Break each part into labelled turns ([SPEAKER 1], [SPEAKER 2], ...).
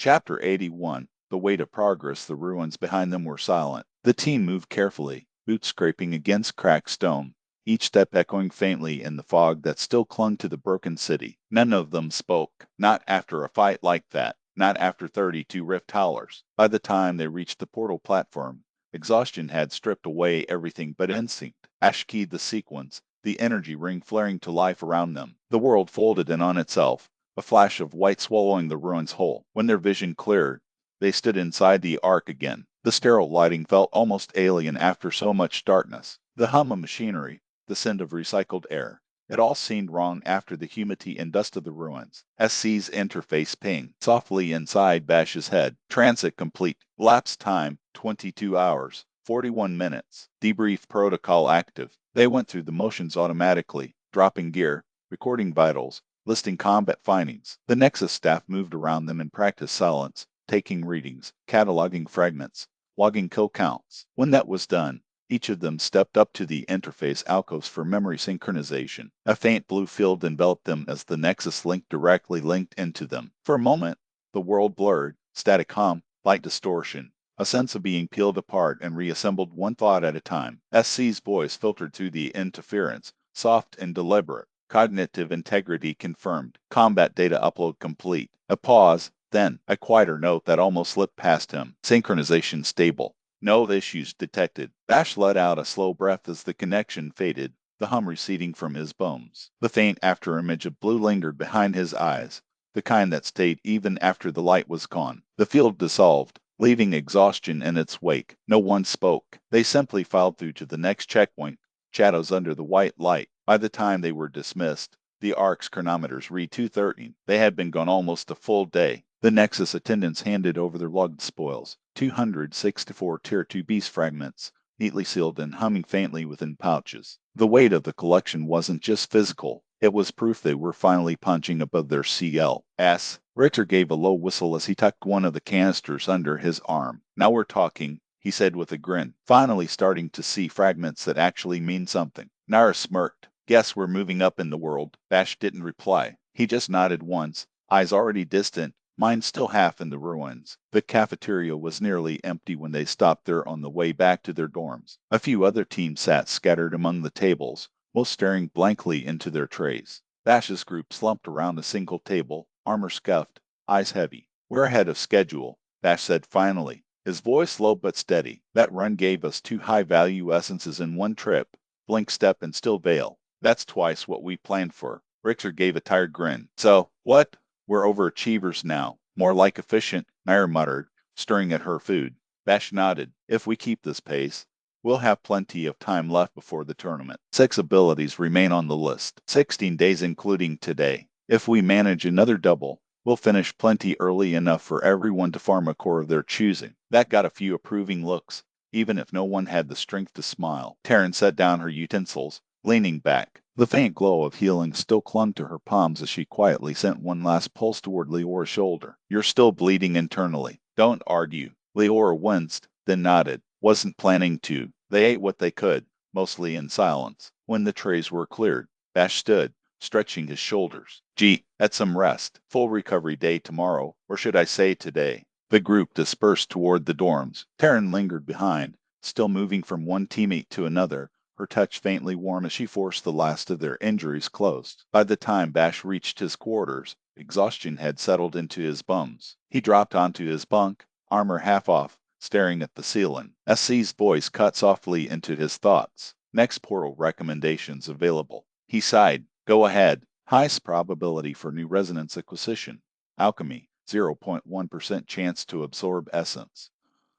[SPEAKER 1] Chapter 81. The Weight of Progress. The ruins behind them were silent. The team moved carefully, boots scraping against cracked stone, each step echoing faintly in the fog that still clung to the broken city. None of them spoke. Not after a fight like that. Not after 32 rift howlers. By the time they reached the portal platform, exhaustion had stripped away everything but instinct. Ash keyed the sequence, the energy ring flaring to life around them. The world folded in on itself, a flash of white swallowing the ruins whole. When their vision cleared, they stood inside the ark again. The sterile lighting felt almost alien after so much darkness. The hum of machinery, the scent of recycled air. It all seemed wrong after the humidity and dust of the ruins. SC's interface pinged softly inside Bash's head. Transit complete. Lapse time, 22 hours, 41 minutes. Debrief protocol active. They went through the motions automatically, dropping gear, recording vitals, listing combat findings. The Nexus staff moved around them in practiced silence, taking readings, cataloging fragments, logging kill counts. When that was done, each of them stepped up to the interface alcoves for memory synchronization. A faint blue field enveloped them as the Nexus link directly linked into them. For a moment, the world blurred, static hum, light distortion, a sense of being peeled apart and reassembled one thought at a time. SC's voice filtered through the interference, soft and deliberate. Cognitive integrity confirmed. Combat data upload complete. A pause, then a quieter note that almost slipped past him. Synchronization stable. No issues detected. Bash let out a slow breath as the connection faded, the hum receding from his bones. The faint afterimage of blue lingered behind his eyes, the kind that stayed even after the light was gone. The field dissolved, leaving exhaustion in its wake. No one spoke. They simply filed through to the next checkpoint, shadows under the white light. By the time they were dismissed, the Ark's chronometers read 2:30. They had been gone almost a full day. The Nexus attendants handed over their logged spoils, 264 Tier 2 beast fragments, neatly sealed and humming faintly within pouches. The weight of the collection wasn't just physical, it was proof they were finally punching above their CL.S. Richter gave a low whistle as he tucked one of the canisters under his arm. Now we're talking, he said with a grin, finally starting to see fragments that actually mean something. Nara smirked. Guess we're moving up in the world. Bash didn't reply. He just nodded once, eyes already distant, mind still half in the ruins. The cafeteria was nearly empty when they stopped there on the way back to their dorms. A few other teams sat scattered among the tables, most staring blankly into their trays. Bash's group slumped around a single table, armor scuffed, eyes heavy. We're ahead of schedule, Bash said finally, his voice low but steady. That run gave us 2 high-value essences in one trip, Blink Step and Still Veil. That's twice what we planned for. Richter gave a tired grin. So, what? We're overachievers now. More like efficient, Nair muttered, stirring at her food. Bash nodded. If we keep this pace, we'll have plenty of time left before the tournament. 6 abilities remain on the list, 16 days including today. If we manage another double, we'll finish plenty early enough for everyone to farm a core of their choosing. That got a few approving looks, even if no one had the strength to smile. Taryn set down her utensils, leaning back. The faint glow of healing still clung to her palms as she quietly sent one last pulse toward Leora's shoulder. You're still bleeding internally. Don't argue. Leora winced, then nodded. Wasn't planning to. They ate what they could, mostly in silence. When the trays were cleared, Bash stood, stretching his shoulders. Gee, at some rest. Full recovery day tomorrow, or should I say today? The group dispersed toward the dorms. Taryn lingered behind, still moving from one teammate to another, her touch faintly warm as she forced the last of their injuries closed. By the time Bash reached his quarters, exhaustion had settled into his bones. He dropped onto his bunk, armor half off, staring at the ceiling. SC's voice cut softly into his thoughts. Next portal recommendations available. He sighed. Go ahead. Highest probability for new resonance acquisition. Alchemy, 0.1% chance to absorb essence.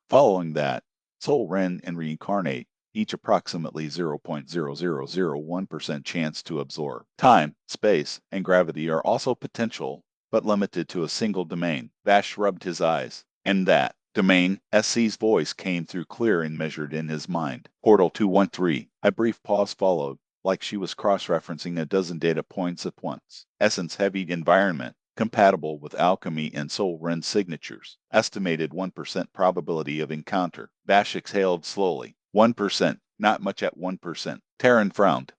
[SPEAKER 1] Following that, Soul Rend and Reincarnate, each approximately 0.0001% chance to absorb. Time, space, and gravity are also potential, but limited to a single domain. Bash rubbed his eyes. And that domain, SC's voice came through clear and measured in his mind. Portal 213. A brief pause followed, like she was cross-referencing a dozen data points at once. Essence-heavy environment, compatible with alchemy and Soul Rend signatures. Estimated 1% probability of encounter. Bash exhaled slowly. 1%, not much at 1%. Taryn frowned.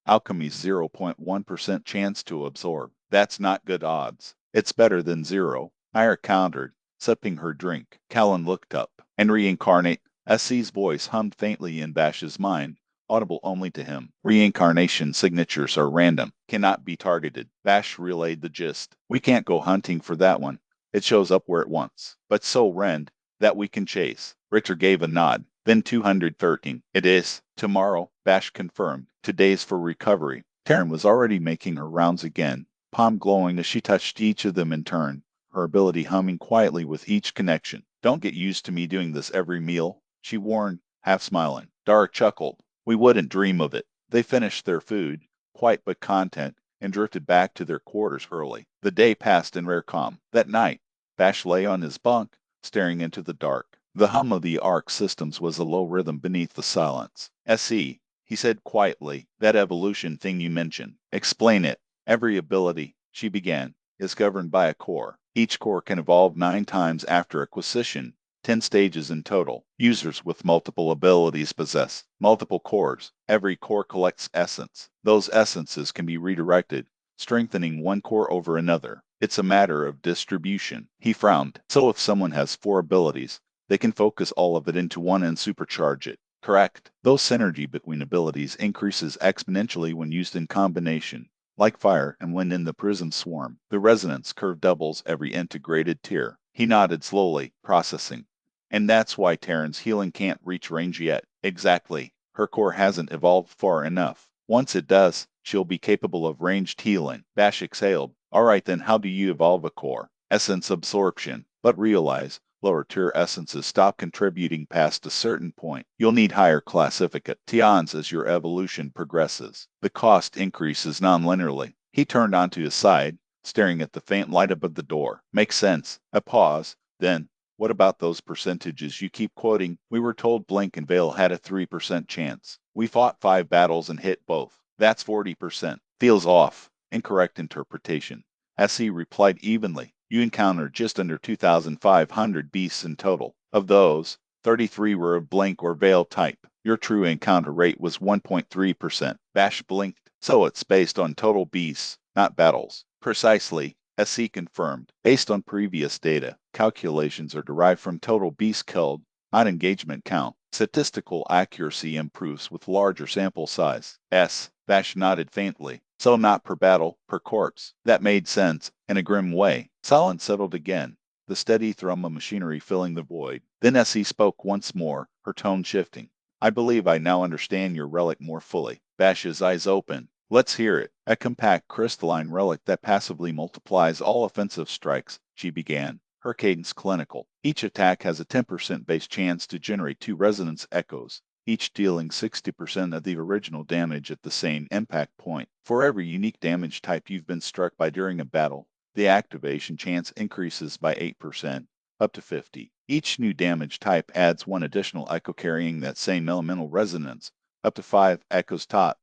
[SPEAKER 1] Alchemy's 0.1% chance to absorb. That's not good odds. It's better than 0. Nair countered. sipping her drink. Callan looked up. And reincarnate. SC's voice hummed faintly in Bash's mind, audible only to him. Reincarnation signatures are random, cannot be targeted. Bash relayed the gist. We can't go hunting for that one. It shows up where it wants. But Soul Rend, that we can chase. Richter gave a nod. Then 213. It is. Tomorrow, Bash confirmed. Today's for recovery. Taryn was already making her rounds again, palm glowing as she touched each of them in turn, her ability humming quietly with each connection. Don't get used to me doing this every meal, she warned, half smiling. Dara chuckled. We wouldn't dream of it. They finished their food, quite but content, and drifted back to their quarters early. The day passed in rare calm. That night, Bash lay on his bunk, staring into the dark. The hum of the Arc systems was a low rhythm beneath the silence. SE, he said quietly, that evolution thing you mentioned. Explain it. Every ability, she began, is governed by a core. Each core can evolve 9 times after acquisition, 10 stages in total. Users with multiple abilities possess multiple cores. Every core collects essence. Those essences can be redirected, strengthening one core over another. It's a matter of distribution. He frowned. So if someone has 4 abilities, they can focus all of it into one and supercharge it. Correct. Though synergy between abilities increases exponentially when used in combination. Like fire and wind in the prism swarm, the resonance curve doubles every integrated tier. He nodded slowly, processing. And that's why Taryn's healing can't reach range yet. Exactly. Her core hasn't evolved far enough. Once it does, she'll be capable of ranged healing. Bash exhaled. Alright then, how do you evolve a core? Essence absorption. But realize, lower tier essences stop contributing past a certain point. You'll need higher classifications as your evolution progresses. The cost increases non-linearly. He turned onto his side, staring at the faint light above the door. Makes sense. A pause. Then, what about those percentages you keep quoting? We were told Blink and Vale had a 3% chance. We fought 5 battles and hit both. That's 40%. Feels off. Incorrect interpretation. SE replied evenly. You encountered just under 2,500 beasts in total. Of those, 33 were of Blink or Veil type. Your true encounter rate was 1.3%. Bash blinked. So it's based on total beasts, not battles. Precisely. SE confirmed. Based on previous data, calculations are derived from total beasts killed, not engagement count. Statistical accuracy improves with larger sample size. Bash nodded faintly. So not per battle, per corpse. That made sense, in a grim way. Silence settled again, the steady thrum of machinery filling the void. Then SE spoke once more, her tone shifting. I believe I now understand your relic more fully. Bash's eyes opened. Let's hear it. A compact crystalline relic that passively multiplies all offensive strikes, she began, her cadence clinical. Each attack has a 10% base chance to generate 2 resonance echoes, each dealing 60% of the original damage at the same impact point. For every unique damage type you've been struck by during a battle, the activation chance increases by 8%, up to 50. Each new damage type adds 1 additional echo carrying that same elemental resonance, up to 5 echoes top.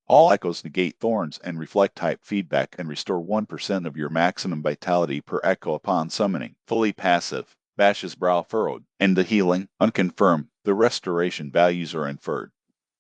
[SPEAKER 1] All echoes negate thorns and reflect type feedback and restore 1% of your maximum vitality per echo upon summoning. Fully passive. Bash's brow furrowed. And the healing? Unconfirmed. The restoration values are inferred.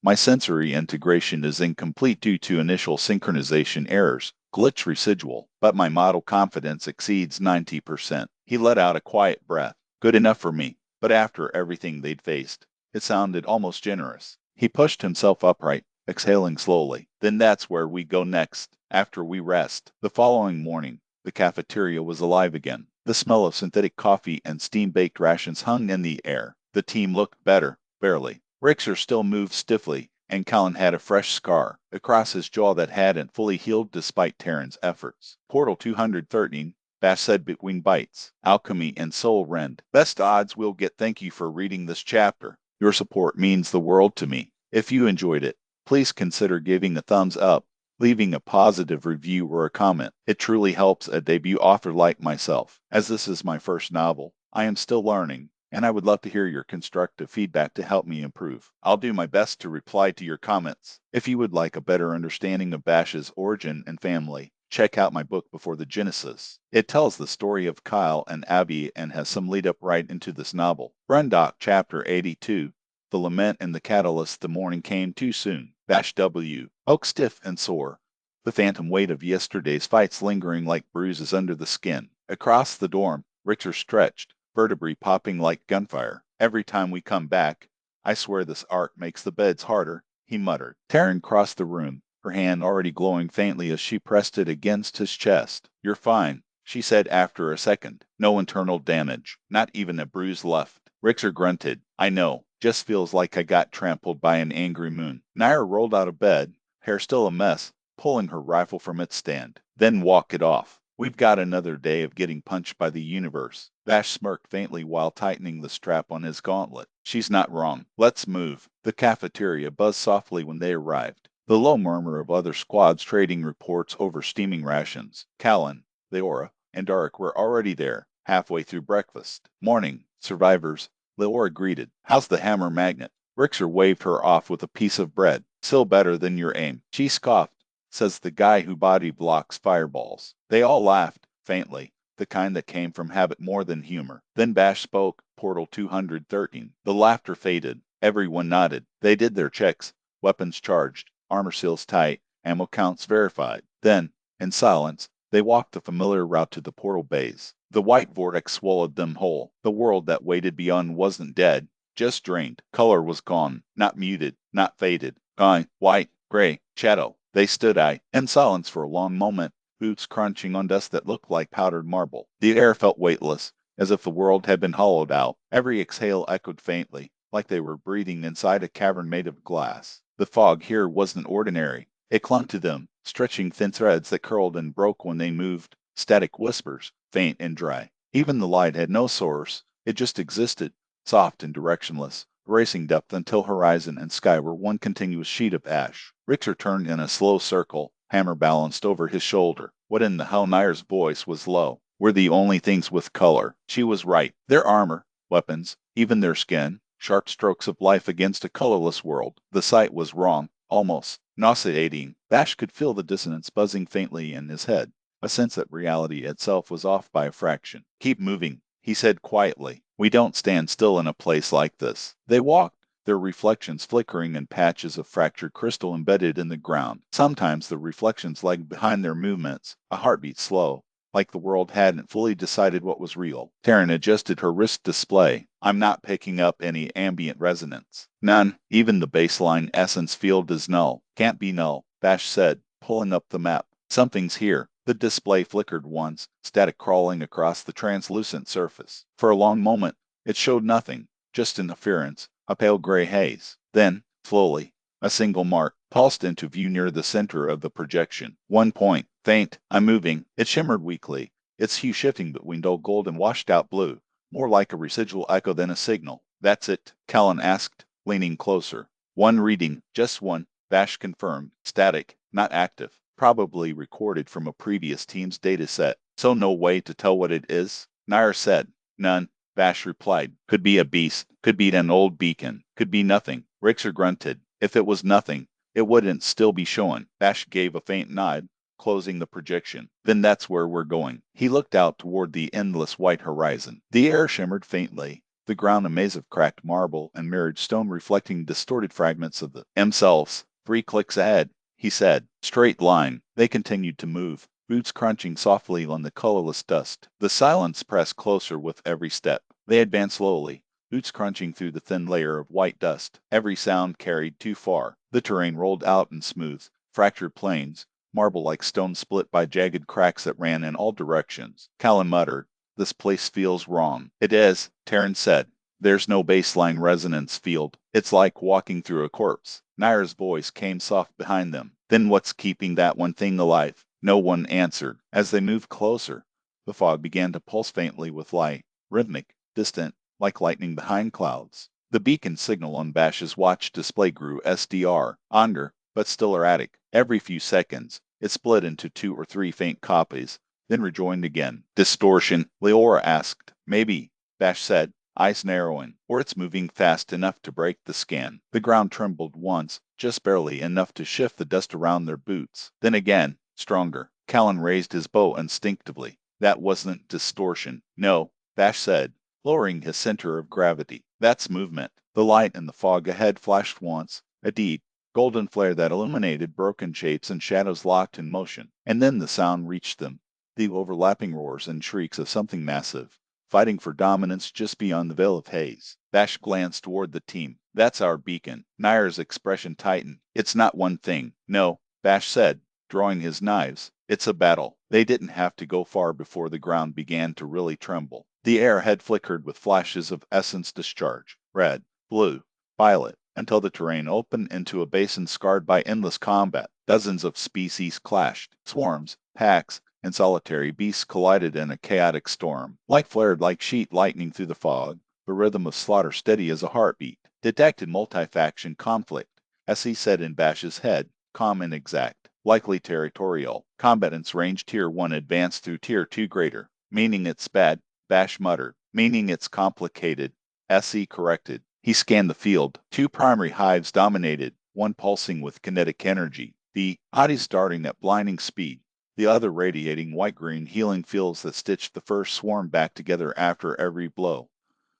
[SPEAKER 1] My sensory integration is incomplete due to initial synchronization errors. Glitch residual. But my model confidence exceeds 90%. He let out a quiet breath. Good enough for me. But after everything they'd faced, it sounded almost generous. He pushed himself upright, exhaling slowly. Then that's where we go next, after we rest. The following morning, the cafeteria was alive again. The smell of synthetic coffee and steam-baked rations hung in the air. The team looked better, barely. Richter still moved stiffly, and Callan had a fresh scar across his jaw that hadn't fully healed despite Taryn's efforts. Portal 213, Bash said between bites. Alchemy and Soul Rend. Best odds we'll get thank you for reading this chapter. Your support means the world to me. If you enjoyed it, please consider giving a thumbs up, leaving a positive review or a comment. It truly helps a debut author like myself. As this is my first novel, I am still learning, and I would love to hear your constructive feedback to help me improve. I'll do my best to reply to your comments. If you would like a better understanding of Bash's origin and family, check out my book Before the Genesis. It tells the story of Kyle and Abby and has some lead up right into this novel. Brundock, Chapter 82. The lament and the catalyst. The morning came too soon. Bash W. Oak stiff and sore, the phantom weight of yesterday's fights lingering like bruises under the skin. Across the dorm, Richter stretched, vertebrae popping like gunfire. Every time we come back, I swear this art makes the beds harder, he muttered. Taryn crossed the room, her hand already glowing faintly as she pressed it against his chest. You're fine, she said after a second. No internal damage, not even a bruise left. Richter grunted. I know, just feels like I got trampled by an angry moon. Nair rolled out of bed, hair still a mess, pulling her rifle from its stand. Then walk it off. We've got another day of getting punched by the universe. Vash smirked faintly while tightening the strap on his gauntlet. She's not wrong. Let's move. The cafeteria buzzed softly when they arrived. The low murmur of other squads trading reports over steaming rations. Callan, Leora, and Dark were already there, halfway through breakfast. Morning, survivors, Leora greeted. How's the hammer magnet? Richter waved her off with a piece of bread. Still better than your aim. She scoffed. Says the guy who body blocks fireballs. They all laughed, faintly, the kind that came from habit more than humor. Then Bash spoke, Portal 213. The laughter faded. Everyone nodded. They did their checks. Weapons charged, armor seals tight, ammo counts verified. Then, in silence, they walked the familiar route to the portal bays. The white vortex swallowed them whole. The world that waited beyond wasn't dead, just drained. Color was gone, not muted, not faded. Gone, white, gray, shadow. They stood in silence for a long moment, boots crunching on dust that looked like powdered marble. The air felt weightless, as if the world had been hollowed out. Every exhale echoed faintly, like they were breathing inside a cavern made of glass. The fog here wasn't ordinary. It clung to them, stretching thin threads that curled and broke when they moved, static whispers, faint and dry. Even the light had no source, it just existed, soft and directionless, racing depth until horizon and sky were one continuous sheet of ash. Richter turned in a slow circle, hammer balanced over his shoulder. What in the hell? Nair's voice was low. We're the only things with color. She was right. Their armor, weapons, even their skin, sharp strokes of life against a colorless world. The sight was wrong, almost nauseating. Bash could feel the dissonance buzzing faintly in his head, a sense that reality itself was off by a fraction. Keep moving, he said quietly. We don't stand still in a place like this. They walked, their reflections flickering in patches of fractured crystal embedded in the ground. Sometimes the reflections lagged behind their movements, a heartbeat slow, like the world hadn't fully decided what was real. Taryn adjusted her wrist display. I'm not picking up any ambient resonance. None. Even the baseline essence field is null. Can't be null, Bash said, pulling up the map. Something's here. The display flickered once, static crawling across the translucent surface. For a long moment, it showed nothing, just interference, a pale gray haze. Then, slowly, a single mark pulsed into view near the center of the projection. 1 point. Faint. I'm moving. It shimmered weakly, its hue shifting between dull gold and washed-out blue, more like a residual echo than a signal. That's it, Callan asked, leaning closer. One reading, just one, Bash confirmed. Static, not active. Probably recorded from a previous team's data set. So no way to tell what it is? Nair said. None. Bash replied. Could be a beast. Could be an old beacon. Could be nothing. Richter grunted. If it was nothing, it wouldn't still be showing. Bash gave a faint nod, closing the projection. Then that's where we're going. He looked out toward the endless white horizon. The air shimmered faintly, the ground a maze of cracked marble and mirrored stone reflecting distorted fragments of themselves. 3 clicks ahead, he said. Straight line. They continued to move, boots crunching softly on the colorless dust. The silence pressed closer with every step. They advanced slowly, boots crunching through the thin layer of white dust. Every sound carried too far. The terrain rolled out in smooth, fractured plains, marble like stone split by jagged cracks that ran in all directions. Callan muttered, This place feels wrong. It is, Taryn said. There's no baseline resonance field. It's like walking through a corpse. Nair's voice came soft behind them. Then what's keeping that one thing alive? No one answered. As they moved closer, the fog began to pulse faintly with light, rhythmic, distant, like lightning behind clouds. The beacon signal on Bash's watch display grew SDR, longer, but still erratic. Every few seconds, it split into 2 or 3 faint copies, then rejoined again. Distortion, Leora asked. Maybe, Bash said, eyes narrowing, or it's moving fast enough to break the scan. The ground trembled once, just barely enough to shift the dust around their boots. Then again, stronger. Callan raised his bow instinctively. That wasn't distortion. No, Bash said, lowering his center of gravity. That's movement. The light in the fog ahead flashed once, a deep, golden flare that illuminated broken shapes and shadows locked in motion. And then the sound reached them, the overlapping roars and shrieks of something massive, fighting for dominance just beyond the veil of haze. Bash glanced toward the team. That's our beacon. Nair's expression tightened. It's not one thing. No, Bash said, drawing his knives. It's a battle. They didn't have to go far before the ground began to really tremble. The air had flickered with flashes of essence discharge. Red, blue, violet, until the terrain opened into a basin scarred by endless combat. Dozens of species clashed. Swarms, packs, and solitary beasts collided in a chaotic storm. Light flared like sheet lightning through the fog, the rhythm of slaughter steady as a heartbeat. Detected multi-faction conflict. SE said in Bash's head, calm and exact. Likely territorial. Combatants range Tier 1 advanced through Tier 2 greater. Meaning it's bad, Bash muttered. Meaning it's complicated. SE corrected. He scanned the field. Two primary hives dominated, one pulsing with kinetic energy, the body starting at blinding speed, the other radiating white-green healing fields that stitched the first swarm back together after every blow.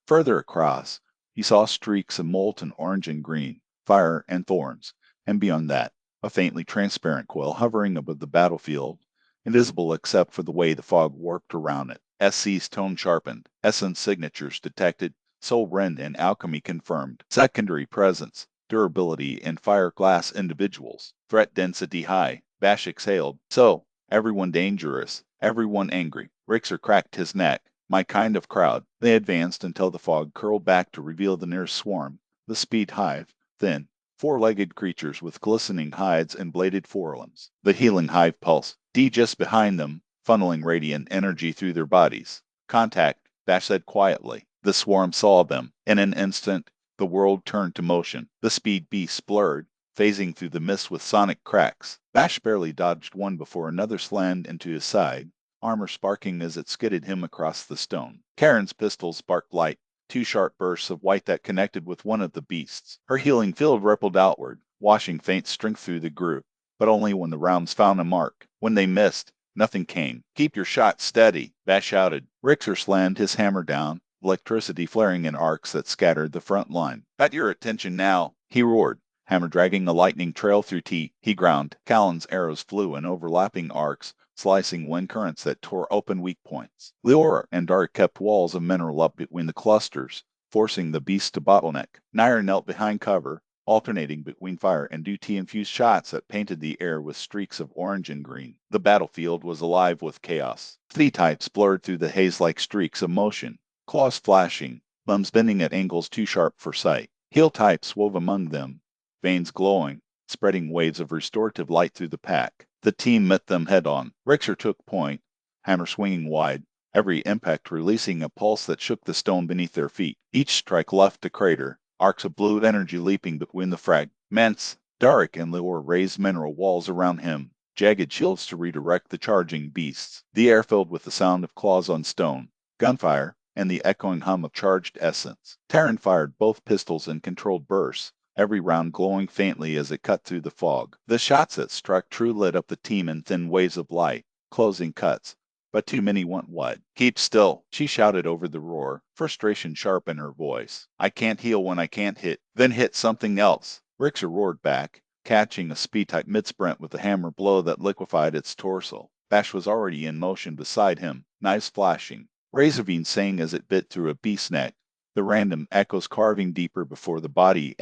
[SPEAKER 1] Further across, he saw streaks of molten orange and green, fire and thorns, and beyond that, a faintly transparent coil hovering above the battlefield, invisible except for the way the fog warped around it. SC's tone sharpened, essence signatures detected, Soul Rend and alchemy confirmed, secondary presence, durability and fire glass individuals, threat density high. Bash exhaled. So, everyone dangerous, everyone angry. Rixer cracked his neck. My kind of crowd. They advanced until the fog curled back to reveal the nearest swarm, the speed hive, thin, four-legged creatures with glistening hides and bladed forelimbs. The healing hive pulse, D just behind them, funneling radiant energy through their bodies. Contact, Bash said quietly. The swarm saw them. In an instant, the world turned to motion. The speed beasts blurred, phasing through the mist with sonic cracks. Bash barely dodged one before another slammed into his side, armor sparking as it skidded him across the stone. Karen's pistol sparked light, two sharp bursts of white that connected with one of the beasts. Her healing field rippled outward, washing faint strength through the group, but only when the rounds found a mark. When they missed, nothing came. Keep your shot steady, Bash shouted. Rixer slammed his hammer down, electricity flaring in arcs that scattered the front line. Got your attention now, he roared. Hammer dragging a lightning trail through T, he ground. Callan's arrows flew in overlapping arcs, slicing wind currents that tore open weak points. Leora and Dark kept walls of mineral up between the clusters, forcing the beast to bottleneck. Nair knelt behind cover, alternating between fire and DT-infused shots that painted the air with streaks of orange and green. The battlefield was alive with chaos. Three types blurred through the haze like streaks of motion, claws flashing, limbs bending at angles too sharp for sight. Heal types wove among them, veins glowing, spreading waves of restorative light through the pack. The team met them head-on. Rixer took point, hammer swinging wide, every impact releasing a pulse that shook the stone beneath their feet. Each strike left a crater, arcs of blue energy leaping between the fragments. Dark and Leora raised mineral walls around him, jagged shields to redirect the charging beasts. The air filled with the sound of claws on stone, gunfire, and the echoing hum of charged essence. Terran fired both pistols in controlled bursts, every round glowing faintly as it cut through the fog. The shots that struck true lit up the team in thin waves of light, closing cuts. But too many went wide. Keep still, she shouted over the roar, frustration sharp in her voice. I can't heal when I can't hit. Then hit something else. Rixer roared back, catching a speed-type mid-sprint with a hammer blow that liquefied its torso. Bash was already in motion beside him, knives flashing. Razorvine sang as it bit through a beast's neck, the random echoes carving deeper before the body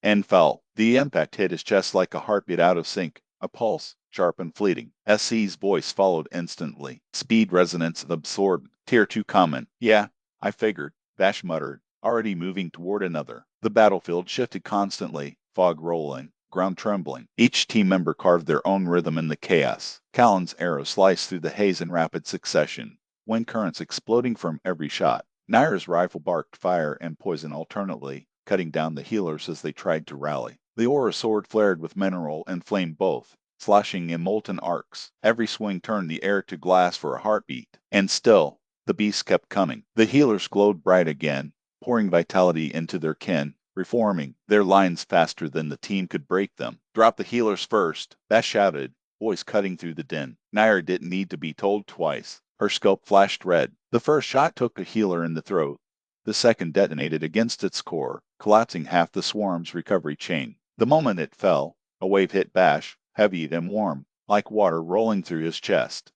[SPEAKER 1] and fell. The impact hit his chest like a heartbeat out of sync, a pulse, sharp and fleeting. SC's voice followed instantly. Speed resonance absorbed. Tier 2 comment. Yeah, I figured, Bash muttered, already moving toward another. The battlefield shifted constantly, fog rolling, ground trembling. Each team member carved their own rhythm in the chaos. Callan's arrow sliced through the haze in rapid succession, wind currents exploding from every shot. Nair's rifle barked fire and poison alternately, cutting down the healers as they tried to rally. The aura sword flared with mineral and flame both, slashing in molten arcs. Every swing turned the air to glass for a heartbeat. And still, the beasts kept coming. The healers glowed bright again, pouring vitality into their kin, reforming their lines faster than the team could break them. Drop the healers first, Bash shouted, voice cutting through the din. Nair didn't need to be told twice. Her scope flashed red. The first shot took a healer in the throat. The second detonated against its core, collapsing half the swarm's recovery chain. The moment it fell, a wave hit Bash, heavy and warm, like water rolling through his chest.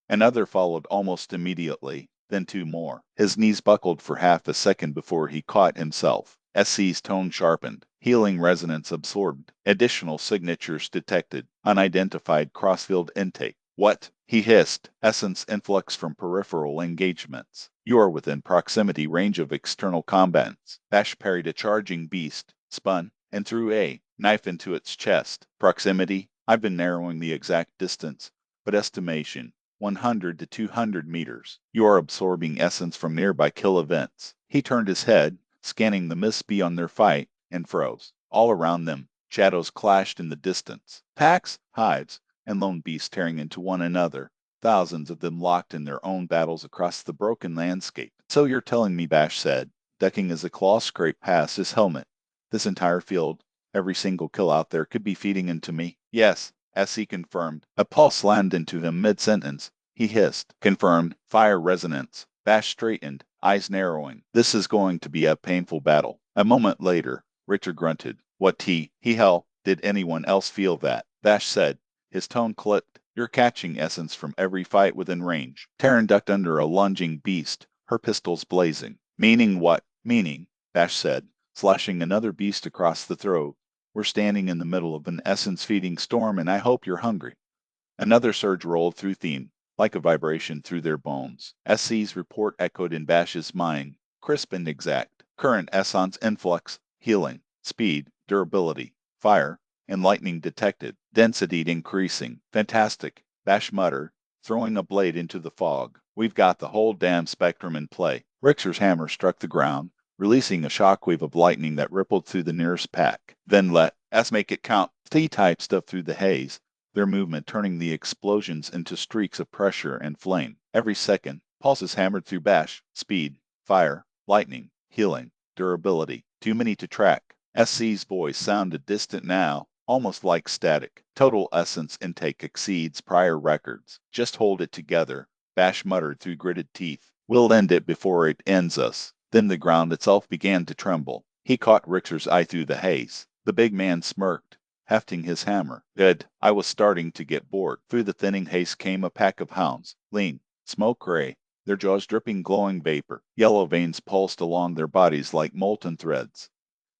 [SPEAKER 1] Another followed almost immediately. then 2 more. His knees buckled for half a second before he caught himself. SC's tone sharpened. Healing resonance absorbed. Additional signatures detected. Unidentified crossfield intake. What? He hissed. Essence influx from peripheral engagements. You are within proximity range of external combatants. Bash parried a charging beast, spun, and threw a knife into its chest. Proximity? I've been narrowing the exact distance, but estimation, 100 to 200 meters. You are absorbing essence from nearby kill events. He turned his head, scanning the mist beyond their fight, and froze. All around them, shadows clashed in the distance. Packs, hives, and lone beasts tearing into one another, thousands of them locked in their own battles across the broken landscape. So you're telling me, Bash said, ducking as a claw scraped past his helmet. This entire field, every single kill out there could be feeding into me? Yes, SC confirmed. A pulse landed into him mid-sentence. He hissed. Confirmed. Fire resonance. Bash straightened, eyes narrowing. This is going to be a painful battle. A moment later, Richard grunted. What hell, did anyone else feel that? Bash said. His tone clipped. You're catching essence from every fight within range. Taryn ducked under a lunging beast, her pistols blazing. Meaning what? Meaning, Bash said, slashing another beast across the throat. We're standing in the middle of an essence-feeding storm, and I hope you're hungry. Another surge rolled through Theme, like a vibration through their bones. SC's report echoed in Bash's mind, crisp and exact. Current essence influx, healing, speed, durability, fire, and lightning detected. Density increasing. Fantastic, Bash muttered, throwing a blade into the fog. We've got the whole damn spectrum in play. Rixer's hammer struck the ground, releasing a shockwave of lightning that rippled through the nearest pack. Then let us make it count. T-type stuff through the haze, their movement turning the explosions into streaks of pressure and flame. Every second, pulses hammered through Bash. Speed, fire, lightning, healing, durability. Too many to track. SC's voice sounded distant now, almost like static. Total essence intake exceeds prior records. Just hold it together, Bash muttered through gritted teeth. We'll end it before it ends us. Then the ground itself began to tremble. He caught Richter's eye through the haze. The big man smirked, hefting his hammer. Good. I was starting to get bored. Through the thinning haze came a pack of hounds, lean, smoke gray, their jaws dripping glowing vapor. Yellow veins pulsed along their bodies like molten threads.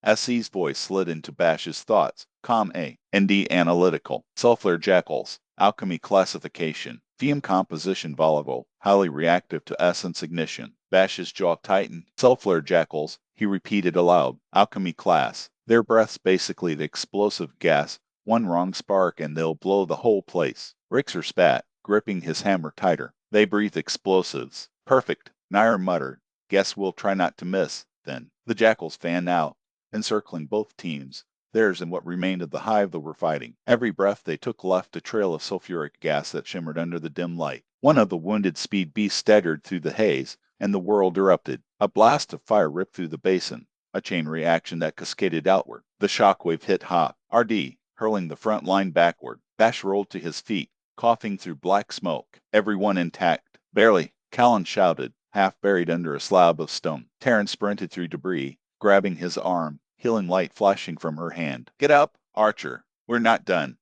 [SPEAKER 1] SC's voice slid into Bash's thoughts. Com A. ND analytical. Sulfur jackals. Alchemy classification. Fume composition volatile. Highly reactive to essence ignition. Bash's jaw tightened. Sulfur jackals, he repeated aloud. Alchemy class. Their breath's basically the explosive gas. One wrong spark and they'll blow the whole place. Rixer spat, gripping his hammer tighter. They breathe explosives. Perfect, Nair muttered. Guess we'll try not to miss, then. The jackals fanned out, encircling both teams, theirs and what remained of the hive that were fighting. Every breath they took left a trail of sulfuric gas that shimmered under the dim light. One of the wounded speed beasts staggered through the haze, and the world erupted. A blast of fire ripped through the basin, a chain reaction that cascaded outward. The shockwave hit Hop, RD, hurling the front line backward. Bash rolled to his feet, coughing through black smoke. Everyone intact. Barely, Callan shouted, half buried under a slab of stone. Taryn sprinted through debris, grabbing his arm, healing light flashing from her hand. Get up, Archer. We're not done.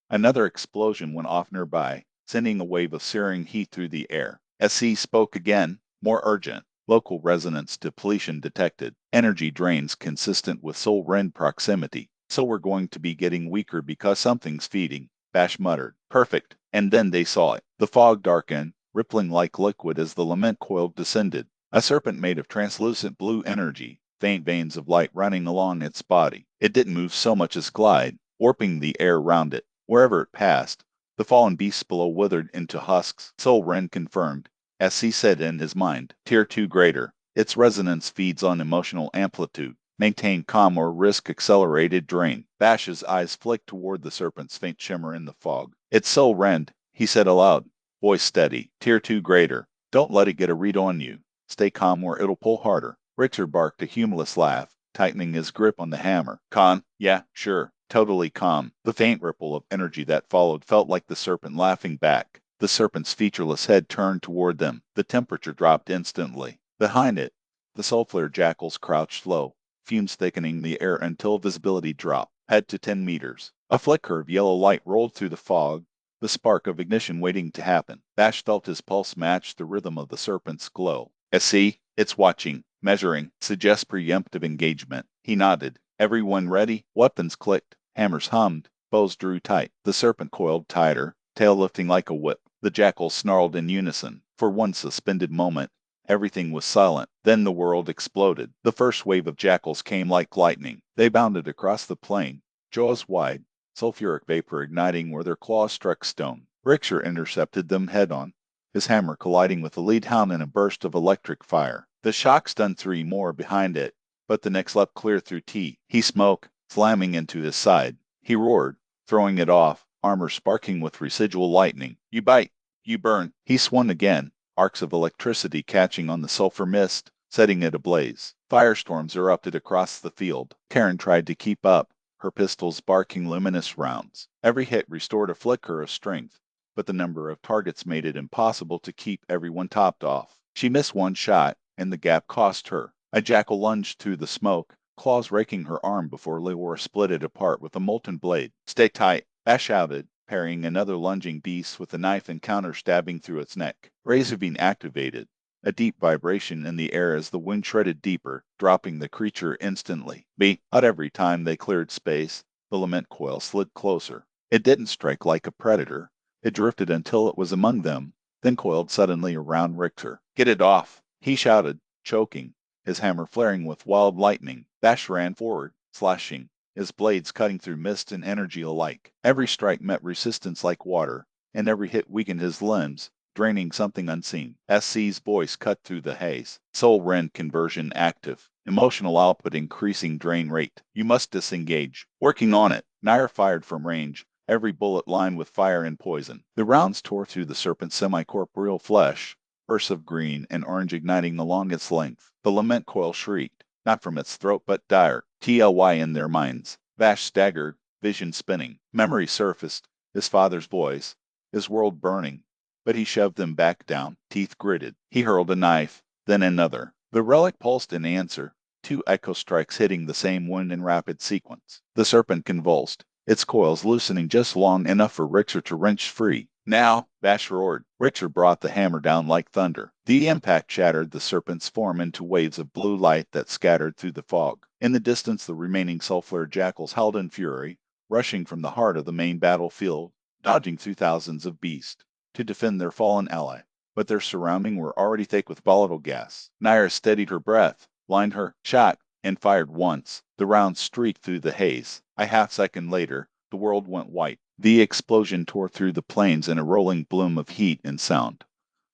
[SPEAKER 1] Another explosion went off nearby, sending a wave of searing heat through the air. SC spoke again, more urgent. Local resonance depletion detected. Energy drains consistent with Soul Rend proximity. So we're going to be getting weaker because something's feeding. Bash muttered. Perfect. And then they saw it. The fog darkened, rippling like liquid as the lament coil descended. A serpent made of translucent blue energy, faint veins of light running along its body. It didn't move so much as glide, warping the air round it. Wherever it passed, the fallen beasts below withered into husks. Soul Rend confirmed, as he said in his mind, Tier 2 greater. Its resonance feeds on emotional amplitude. Maintain calm or risk accelerated drain. Bash's eyes flicked toward the serpent's faint shimmer in the fog. It's Soul Rend, he said aloud, voice steady. Tier 2 greater. Don't let it get a read on you. Stay calm or it'll pull harder. Richter barked a humorless laugh, tightening his grip on the hammer. Con? Yeah, sure. Totally calm. The faint ripple of energy that followed felt like the serpent laughing back. The serpent's featureless head turned toward them. The temperature dropped instantly. Behind it, the sulfur jackals crouched low, fumes thickening the air until visibility dropped. Head to 10 meters. A flicker of yellow light rolled through the fog, the spark of ignition waiting to happen. Bash felt his pulse match the rhythm of the serpent's glow. See, it's watching, measuring, suggests preemptive engagement. He nodded. Everyone ready? Weapons clicked, hammers hummed, bows drew tight. The serpent coiled tighter, tail lifting like a whip. The jackals snarled in unison. For one suspended moment, everything was silent. Then the world exploded. The first wave of jackals came like lightning. They bounded across the plain, jaws wide, sulfuric vapor igniting where their claws struck stone. Richter intercepted them head-on, his hammer colliding with the lead hound in a burst of electric fire. The shock stunned three more behind it, but the next leapt clear through T. He smoke, slamming into his side. He roared, throwing it off, armor sparking with residual lightning. You bite, you burn. He swung again, arcs of electricity catching on the sulfur mist, setting it ablaze. Firestorms erupted across the field. Karen tried to keep up, her pistols barking luminous rounds. Every hit restored a flicker of strength, but the number of targets made it impossible to keep everyone topped off. She missed one shot, and the gap cost her. A jackal lunged through the smoke, claws raking her arm before Leora split it apart with a molten blade. Stay tight, Bash shouted, parrying another lunging beast with a knife and counter stabbing through its neck. Razorbeam activated. A deep vibration in the air as the wind shredded deeper, dropping the creature instantly. Out every time they cleared space, the lament coil slid closer. It didn't strike like a predator. It drifted until it was among them, then coiled suddenly around Richter. Get it off! He shouted, choking, his hammer flaring with wild lightning. Bash ran forward, slashing, his blades cutting through mist and energy alike. Every strike met resistance like water, and every hit weakened his limbs, draining something unseen. SC's voice cut through the haze. Soul Rend conversion active. Emotional output increasing drain rate. You must disengage. Working on it. Nair fired from range, every bullet lined with fire and poison. The rounds tore through the serpent's semi-corporeal flesh, bursts of green and orange igniting along its length. The lament coil shrieked, not from its throat but dire, TLY in their minds. Vash staggered, vision spinning. Memory surfaced, his father's voice, his world burning, but he shoved them back down, teeth gritted. He hurled a knife, then another. The relic pulsed in answer, two echo strikes hitting the same wound in rapid sequence. The serpent convulsed, its coils loosening just long enough for Richter to wrench free. Now, Bash roared. Richter brought the hammer down like thunder. The impact shattered the serpent's form into waves of blue light that scattered through the fog. In the distance, the remaining sulfur jackals howled in fury, rushing from the heart of the main battlefield, dodging through thousands of beasts, to defend their fallen ally. But their surroundings were already thick with volatile gas. Nair steadied her breath, lined her, shot, and fired once. The round streaked through the haze. A half-second later, the world went white. The explosion tore through the plains in a rolling bloom of heat and sound.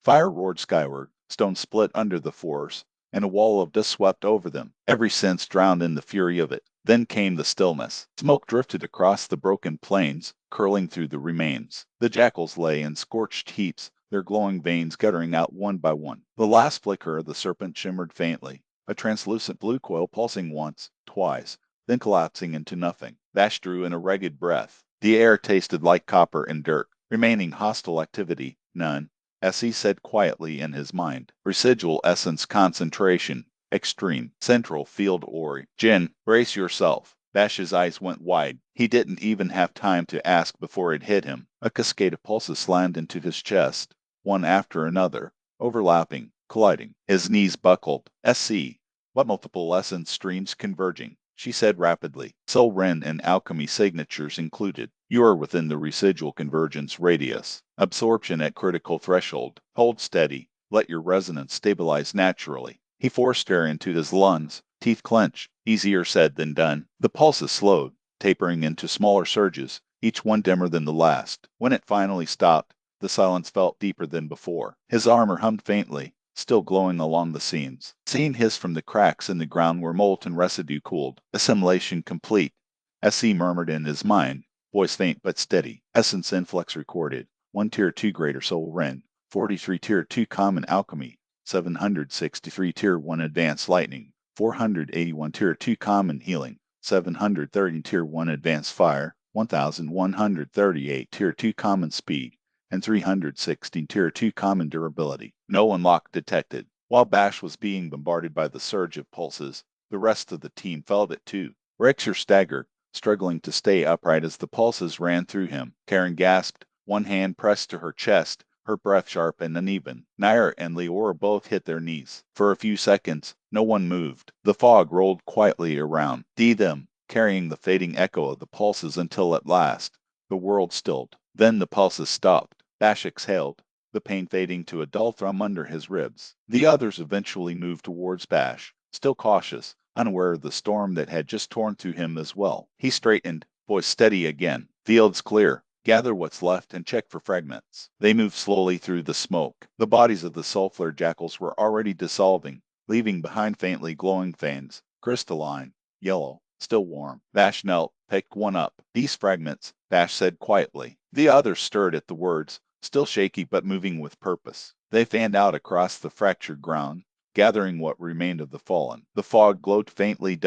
[SPEAKER 1] Fire roared skyward, stone split under the force, and a wall of dust swept over them, every sense drowned in the fury of it. Then came the stillness. Smoke drifted across the broken plains, curling through the remains. The jackals lay in scorched heaps, their glowing veins guttering out one by one. The last flicker of the serpent shimmered faintly, a translucent blue coil pulsing once, twice, then collapsing into nothing. Vash drew in a ragged breath. The air tasted like copper and dirt. Remaining hostile activity, none. As he said quietly in his mind, residual essence concentration, extreme, central field ori. Jin, brace yourself. Bash's eyes went wide. He didn't even have time to ask before it hit him. A cascade of pulses slammed into his chest, one after another, overlapping, colliding. His knees buckled. SC. What multiple essence streams converging? She said rapidly. Soul Rend and alchemy signatures included. You are within the residual convergence radius. Absorption at critical threshold. Hold steady. Let your resonance stabilize naturally. He forced air into his lungs, teeth clenched. Easier said than done. The pulses slowed, tapering into smaller surges, each one dimmer than the last. When it finally stopped, the silence felt deeper than before. His armor hummed faintly, still glowing along the seams. Steam hissed from the cracks in the ground where molten residue cooled. Assimilation complete. As he murmured in his mind, voice faint but steady. Essence influx recorded. 1 Tier 2 Greater Soul Rend. 43 Tier 2 Common Alchemy. 763 Tier 1 Advanced Lightning. 481 Tier 2 Common Healing. 730 Tier 1 Advanced Fire. 1138 Tier 2 Common Speed. And 316 Tier 2 Common Durability. No unlock detected. While Bash was being bombarded by the surge of pulses, the rest of the team felt it too. Richter staggered, struggling to stay upright as the pulses ran through him. Karen gasped, one hand pressed to her chest, her breath sharp and uneven. Nair and Leora both hit their knees. For a few seconds, no one moved. The fog rolled quietly around, them, carrying the fading echo of the pulses until at last, the world stilled. Then the pulses stopped. Bash exhaled, the pain fading to a dull thrum under his ribs. The others eventually moved towards Bash, still cautious, unaware of the storm that had just torn through him as well. He straightened, voice steady again. Field's clear. Gather what's left and check for fragments. They moved slowly through the smoke. The bodies of the sulfur jackals were already dissolving, leaving behind faintly glowing veins, crystalline, yellow, still warm. Bash knelt, picked one up. These fragments, Bash said quietly. The others stirred at the words, still shaky but moving with purpose. They fanned out across the fractured ground, gathering what remained of the fallen. The fog glowed faintly.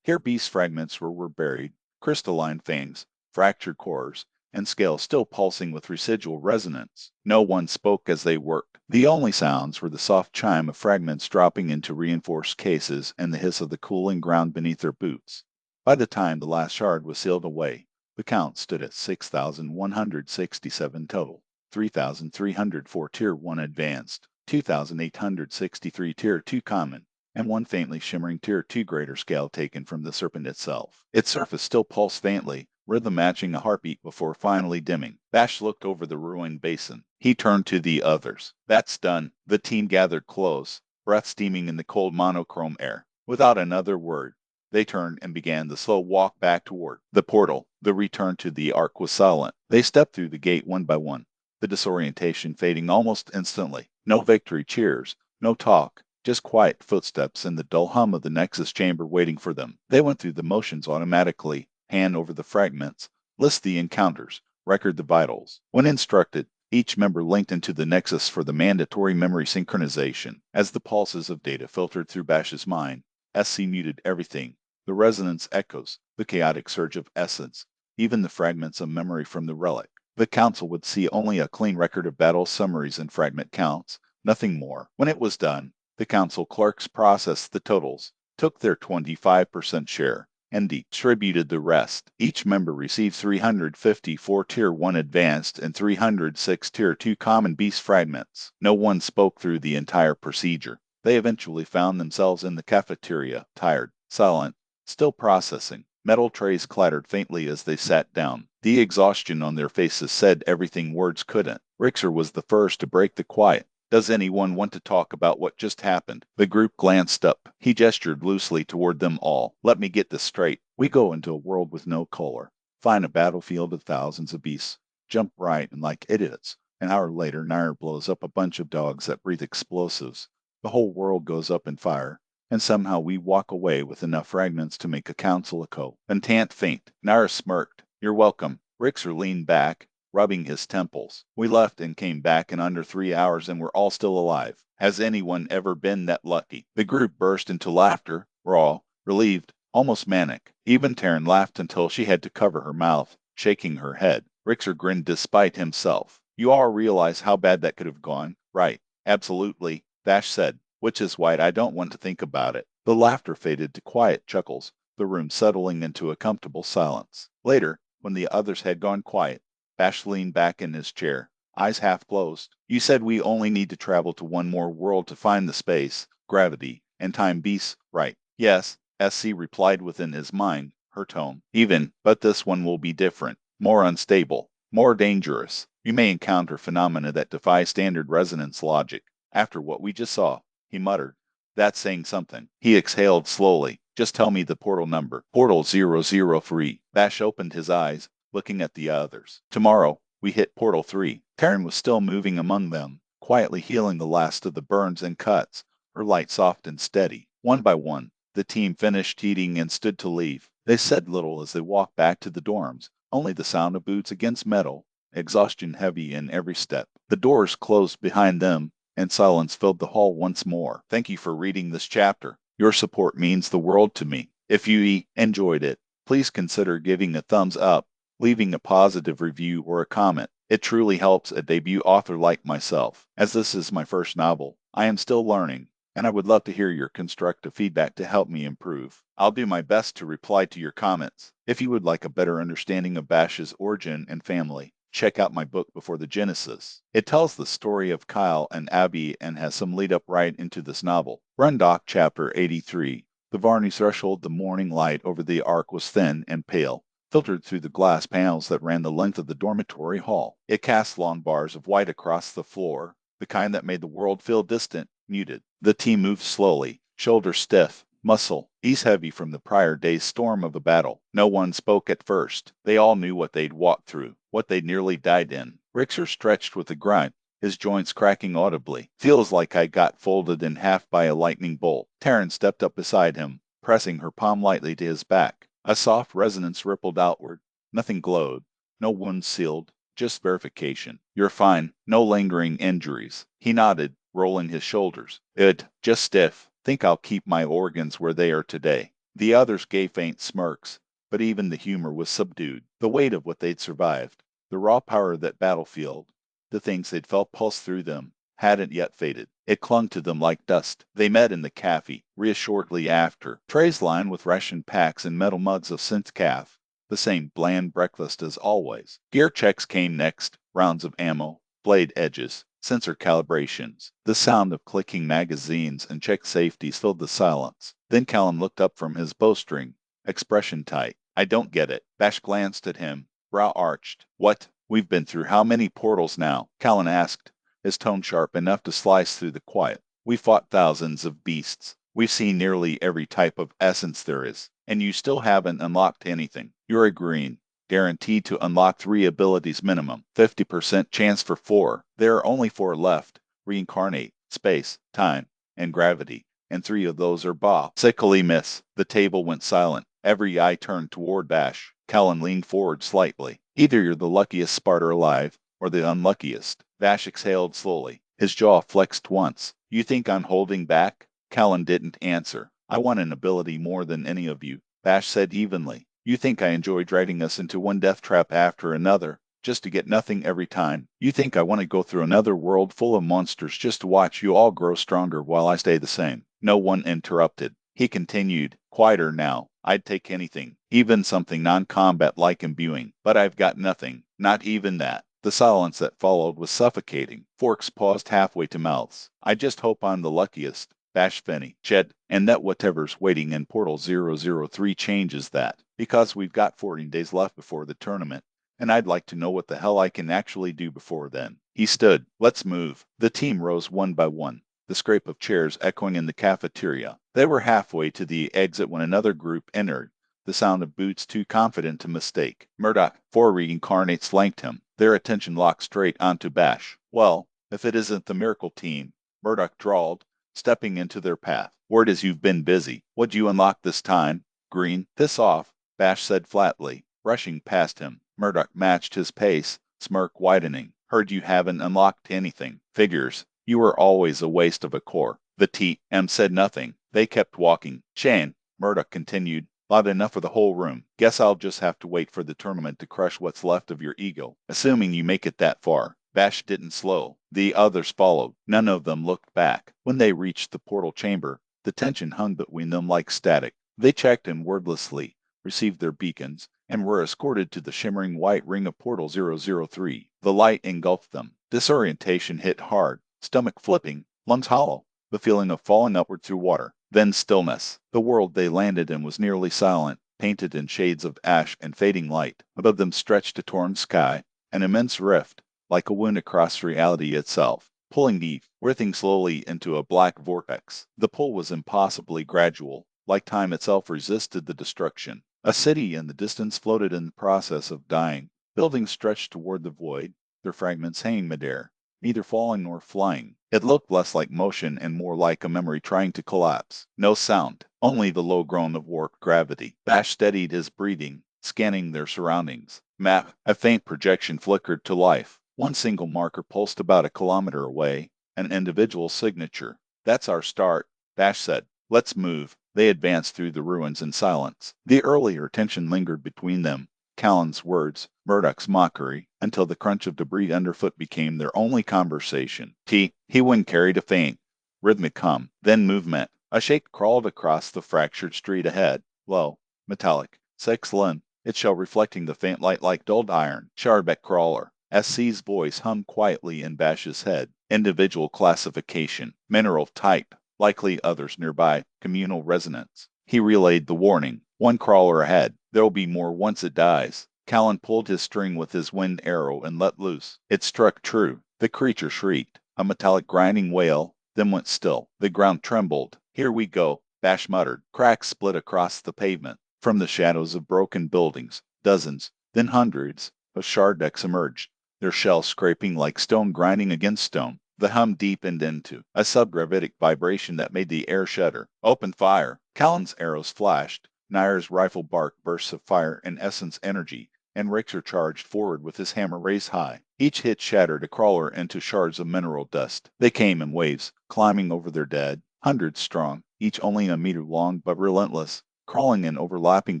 [SPEAKER 1] Here beast fragments were buried, crystalline fangs, fractured cores, and scales still pulsing with residual resonance. No one spoke as they worked. The only sounds were the soft chime of fragments dropping into reinforced cases and the hiss of the cooling ground beneath their boots. By the time the last shard was sealed away, the count stood at 6,167 total, 3,304 Tier 1 advanced, 2,863 Tier 2 common, and one faintly shimmering Tier 2 greater scale taken from the serpent itself. Its surface still pulsed faintly, rhythm matching a heartbeat before finally dimming. Bash looked over the ruined basin. He turned to the others. That's done. The team gathered close, breath steaming in the cold monochrome air. Without another word, they turned and began the slow walk back toward the portal. The return to the Ark was silent. They stepped through the gate one by one, the disorientation fading almost instantly. No victory cheers, no talk, just quiet footsteps and the dull hum of the Nexus chamber waiting for them. They went through the motions automatically, hand over the fragments, list the encounters, record the vitals. When instructed, each member linked into the Nexus for the mandatory memory synchronization. As the pulses of data filtered through Bash's mind, SC muted everything, the resonance echoes, the chaotic surge of essence, even the fragments of memory from the relic. The Council would see only a clean record of battle summaries and fragment counts, nothing more. When it was done, the Council clerks processed the totals, took their 25% share, and distributed the rest. Each member received 354 Tier 1 advanced and 306 Tier 2 common beast fragments. No one spoke through the entire procedure. They eventually found themselves in the cafeteria, tired, silent, still processing. Metal trays clattered faintly as they sat down. The exhaustion on their faces said everything words couldn't. Rixer was the first to break the quiet. Does anyone want to talk about what just happened? The group glanced up. He gestured loosely toward them all. Let me get this straight. We go into a world with no color, find a battlefield of thousands of beasts, jump right and like idiots. An hour later, Nair blows up a bunch of dogs that breathe explosives. The whole world goes up in fire, and somehow we walk away with enough fragments to make a council echo. Contant faint. Nair smirked. You're welcome. Rixer leaned back, rubbing his temples. We left and came back in under 3 hours and we're all still alive. Has anyone ever been that lucky? The group burst into laughter, raw, relieved, almost manic. Even Taryn laughed until she had to cover her mouth, shaking her head. Rixer grinned despite himself. You all realize how bad that could have gone, right? Absolutely, Bash said, which is why I don't want to think about it. The laughter faded to quiet chuckles, the room settling into a comfortable silence. Later, when the others had gone quiet, Bash leaned back in his chair, eyes half closed. You said we only need to travel to one more world to find the space, gravity, and time beasts, right? Yes, SC replied within his mind, her tone even, but this one will be different, more unstable, more dangerous. You may encounter phenomena that defy standard resonance logic. After what we just saw, he muttered, that's saying something. He exhaled slowly. Just tell me the portal number. Portal 003. Bash opened his eyes, looking at the others. Tomorrow, we hit Portal 3. Taryn was still moving among them, quietly healing the last of the burns and cuts, her light soft and steady. One by one, the team finished eating and stood to leave. They said little as they walked back to the dorms, only the sound of boots against metal, exhaustion heavy in every step. The doors closed behind them, and silence filled the hall once more. Thank you for reading this chapter. Your support means the world to me. If you enjoyed it, please consider giving a thumbs up, leaving a positive review or a comment. It truly helps a debut author like myself. As this is my first novel, I am still learning, and I would love to hear your constructive feedback to help me improve. I'll do my best to reply to your comments. If you would like a better understanding of Bash's origin and family, check out my book before the Genesis. It tells the story of Kyle and Abby and has some lead up right into this novel. Run Doc, Chapter 83. The Varney threshold, the morning light over the ark was thin and pale, filtered through the glass panels that ran the length of the dormitory hall. It cast long bars of white across the floor, the kind that made the world feel distant, muted. The team moved slowly, shoulders stiff, muscle, knees heavy from the prior day's storm of a battle. No one spoke at first. They all knew what they'd walked through, what they'd nearly died in. Rixer stretched with a grunt, his joints cracking audibly. Feels like I got folded in half by a lightning bolt. Taryn stepped up beside him, pressing her palm lightly to his back. A soft resonance rippled outward. Nothing glowed. No wound sealed. Just verification. You're fine. No lingering injuries. He nodded, rolling his shoulders. Good. Just stiff. Think I'll keep my organs where they are today. The others gave faint smirks, but even the humor was subdued. The weight of what they'd survived, the raw power of that battlefield, the things they'd felt pulse through them, hadn't yet faded. It clung to them like dust. They met in the cafe, reassuredly after. Trays lined with ration packs and metal mugs of synth calf. The same bland breakfast as always. Gear checks came next, rounds of ammo, blade edges, sensor calibrations. The sound of clicking magazines and check safeties filled the silence. Then Callum looked up from his bowstring, expression tight. I don't get it. Bash glanced at him, brow arched. What? We've been through how many portals now? Callan asked, his tone sharp enough to slice through the quiet. We fought thousands of beasts. We've seen nearly every type of essence there is, and you still haven't unlocked anything. You're agreeing. Guaranteed to unlock 3 abilities minimum. 50% chance for 4. There are only 4 left. Reincarnate, space, time, and gravity. And 3 of those are Ba. Sickly miss. The table went silent. Every eye turned toward Bash. Callan leaned forward slightly. Either you're the luckiest Sparta alive, or the unluckiest. Bash exhaled slowly. His jaw flexed once. You think I'm holding back? Callan didn't answer. I want an ability more than any of you, Bash said evenly. You think I enjoy dragging us into one death trap after another, just to get nothing every time. You think I want to go through another world full of monsters just to watch you all grow stronger while I stay the same. No one interrupted. He continued, quieter now. I'd take anything, even something non-combat like imbuing, but I've got nothing, not even that. The silence that followed was suffocating. Forks paused halfway to mouths. I just hope I'm the luckiest. Bash Fenny, Chet, and that whatever's waiting in Portal 003 changes that, because we've got 14 days left before the tournament, and I'd like to know what the hell I can actually do before then. He stood. Let's move. The team rose one by one, the scrape of chairs echoing in the cafeteria. They were halfway to the exit when another group entered, the sound of boots too confident to mistake. Murdoch, 4 reincarnates flanked him, their attention locked straight onto Bash. Well, if it isn't the miracle team, Murdoch drawled, stepping into their path. Word is you've been busy. What'd you unlock this time? Green. Piss off, Bash said flatly, rushing past him. Murdoch matched his pace, smirk widening. Heard you haven't unlocked anything. Figures. You were always a waste of a core. The T.M. said nothing. They kept walking. Shane, Murdoch continued, loud enough for the whole room. Guess I'll just have to wait for the tournament to crush what's left of your ego, assuming you make it that far. Bash didn't slow. The others followed. None of them looked back. When they reached the portal chamber, the tension hung between them like static. They checked in wordlessly, received their beacons, and were escorted to the shimmering white ring of Portal 003. The light engulfed them. Disorientation hit hard, stomach flipping, lungs hollow, the feeling of falling upward through water. Then stillness. The world they landed in was nearly silent, painted in shades of ash and fading light. Above them stretched a torn sky, an immense rift, like a wound across reality itself, pulling deep, writhing slowly into a black vortex. The pull was impossibly gradual, like time itself resisted the destruction. A city in the distance floated in the process of dying. Buildings stretched toward the void, their fragments hanging midair, neither falling nor flying. It looked less like motion and more like a memory trying to collapse. No sound, only the low groan of warped gravity. Bash steadied his breathing, scanning their surroundings. Map, a faint projection flickered to life. One single marker pulsed about a kilometer away, an individual signature. That's our start, Bash said. Let's move. They advanced through the ruins in silence. The earlier tension lingered between them, Callan's words, Murdoch's mockery, until the crunch of debris underfoot became their only conversation. He wouldn't carry to faint. Rhythmic hum, then movement. A shake crawled across the fractured street ahead, low, metallic, 6 limb, its shell reflecting the faint light like dulled iron. Shardbeck crawler. SC's voice hummed quietly in Bash's head. Individual classification, mineral type, likely others nearby, communal resonance. He relayed the warning. One crawler ahead. There'll be more once it dies. Callan pulled his string with his wind arrow and let loose. It struck true. The creature shrieked. A metallic grinding wail, then went still. The ground trembled. Here we go, Bash muttered. Cracks split across the pavement. From the shadows of broken buildings, dozens, then hundreds, of shard decks emerged, their shells scraping like stone grinding against stone. The hum deepened into a subgravitic vibration that made the air shudder. Open fire! Callan's arrows flashed. Nair's rifle barked bursts of fire and essence energy, and Richter charged forward with his hammer raised high. Each hit shattered a crawler into shards of mineral dust. They came in waves, climbing over their dead, hundreds strong, each only a meter long but relentless, crawling in overlapping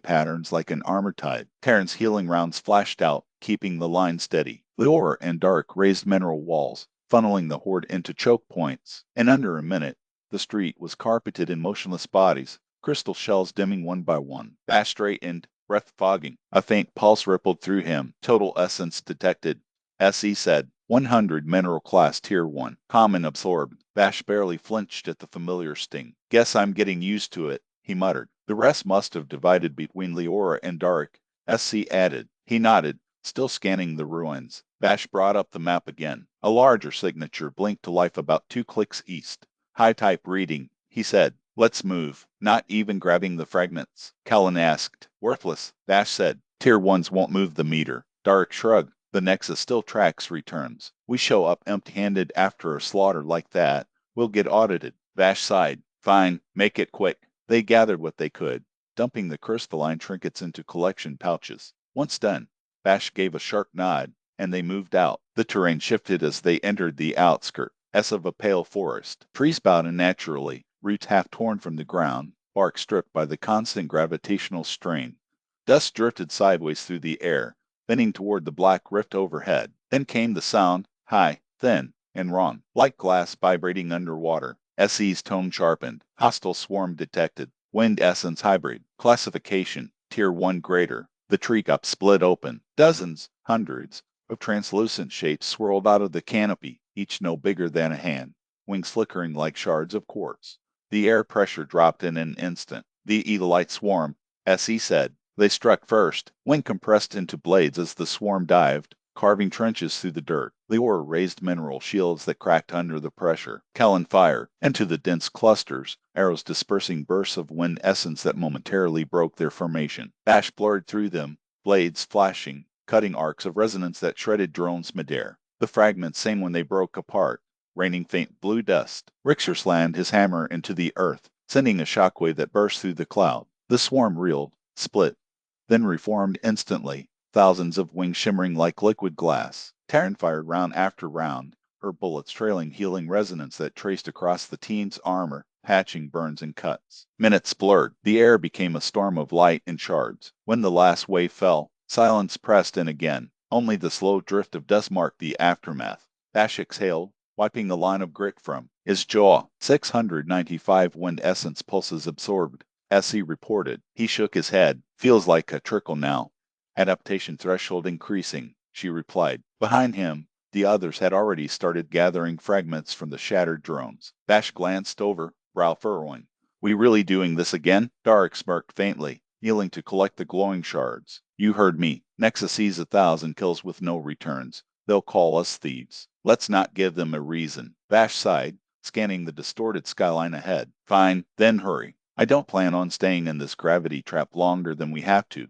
[SPEAKER 1] patterns like an armor tide. Terran's healing rounds flashed out, keeping the line steady. Leora and Dark raised mineral walls, funneling the horde into choke points. In under a minute, the street was carpeted in motionless bodies, crystal shells dimming one by one. Bash straightened, breath fogging. A faint pulse rippled through him. Total essence detected. SE said, 100 mineral class tier 1. Common absorbed. Bash barely flinched at the familiar sting. Guess I'm getting used to it, he muttered. The rest must have divided between Leora and Dark. SC added. He nodded, still scanning the ruins. Bash brought up the map again. A larger signature blinked to life about 2 clicks east. High type reading, he said. Let's move. Not even grabbing the fragments. Callan asked. Worthless, Bash said. Tier 1s won't move the meter. Dark shrugged. The Nexus still tracks returns. We show up empty-handed after a slaughter like that, we'll get audited. Bash sighed. Fine, make it quick. They gathered what they could, dumping the crystalline trinkets into collection pouches. Once done, Bash gave a sharp nod, and they moved out. The terrain shifted as they entered the outskirt, as of a pale forest. Trees bowed unnaturally, roots half torn from the ground, bark stripped by the constant gravitational strain. Dust drifted sideways through the air, bending toward the black rift overhead. Then came the sound, high, thin, and wrong, like glass vibrating underwater. SE's tone sharpened. Hostile swarm detected. Wind essence hybrid. Classification, tier 1 greater. The tree cup split open. Dozens, hundreds, of translucent shapes swirled out of the canopy, each no bigger than a hand, wings flickering like shards of quartz. The air pressure dropped in an instant. The Elite swarm, SE said. They struck first. Wind compressed into blades as the swarm dived, carving trenches through the dirt. Leora raised mineral shields that cracked under the pressure. Callan fired. Into the dense clusters, arrows dispersing bursts of wind essence that momentarily broke their formation. Bash blurred through them, blades flashing, cutting arcs of resonance that shredded drones midair. The fragments same when they broke apart, raining faint blue dust. Richter slammed his hammer into the earth, sending a shockwave that burst through the cloud. The swarm reeled, split, then reformed instantly, thousands of wings shimmering like liquid glass. Terran fired round after round, her bullets trailing healing resonance that traced across the team's armor, patching burns and cuts. Minutes blurred. The air became a storm of light and shards. When the last wave fell, silence pressed in again. Only the slow drift of dust marked the aftermath. Bash exhaled, wiping the line of grit from his jaw. 695 wind essence pulses absorbed. SE reported. He shook his head. Feels like a trickle now. Adaptation threshold increasing, she replied. Behind him, the others had already started gathering fragments from the shattered drones. Bash glanced over, brow furrowing. We really doing this again? Dark smirked faintly, kneeling to collect the glowing shards. You heard me. Nexus sees 1,000 kills with no returns. They'll call us thieves. Let's not give them a reason. Bash sighed, scanning the distorted skyline ahead. Fine, then hurry. I don't plan on staying in this gravity trap longer than we have to.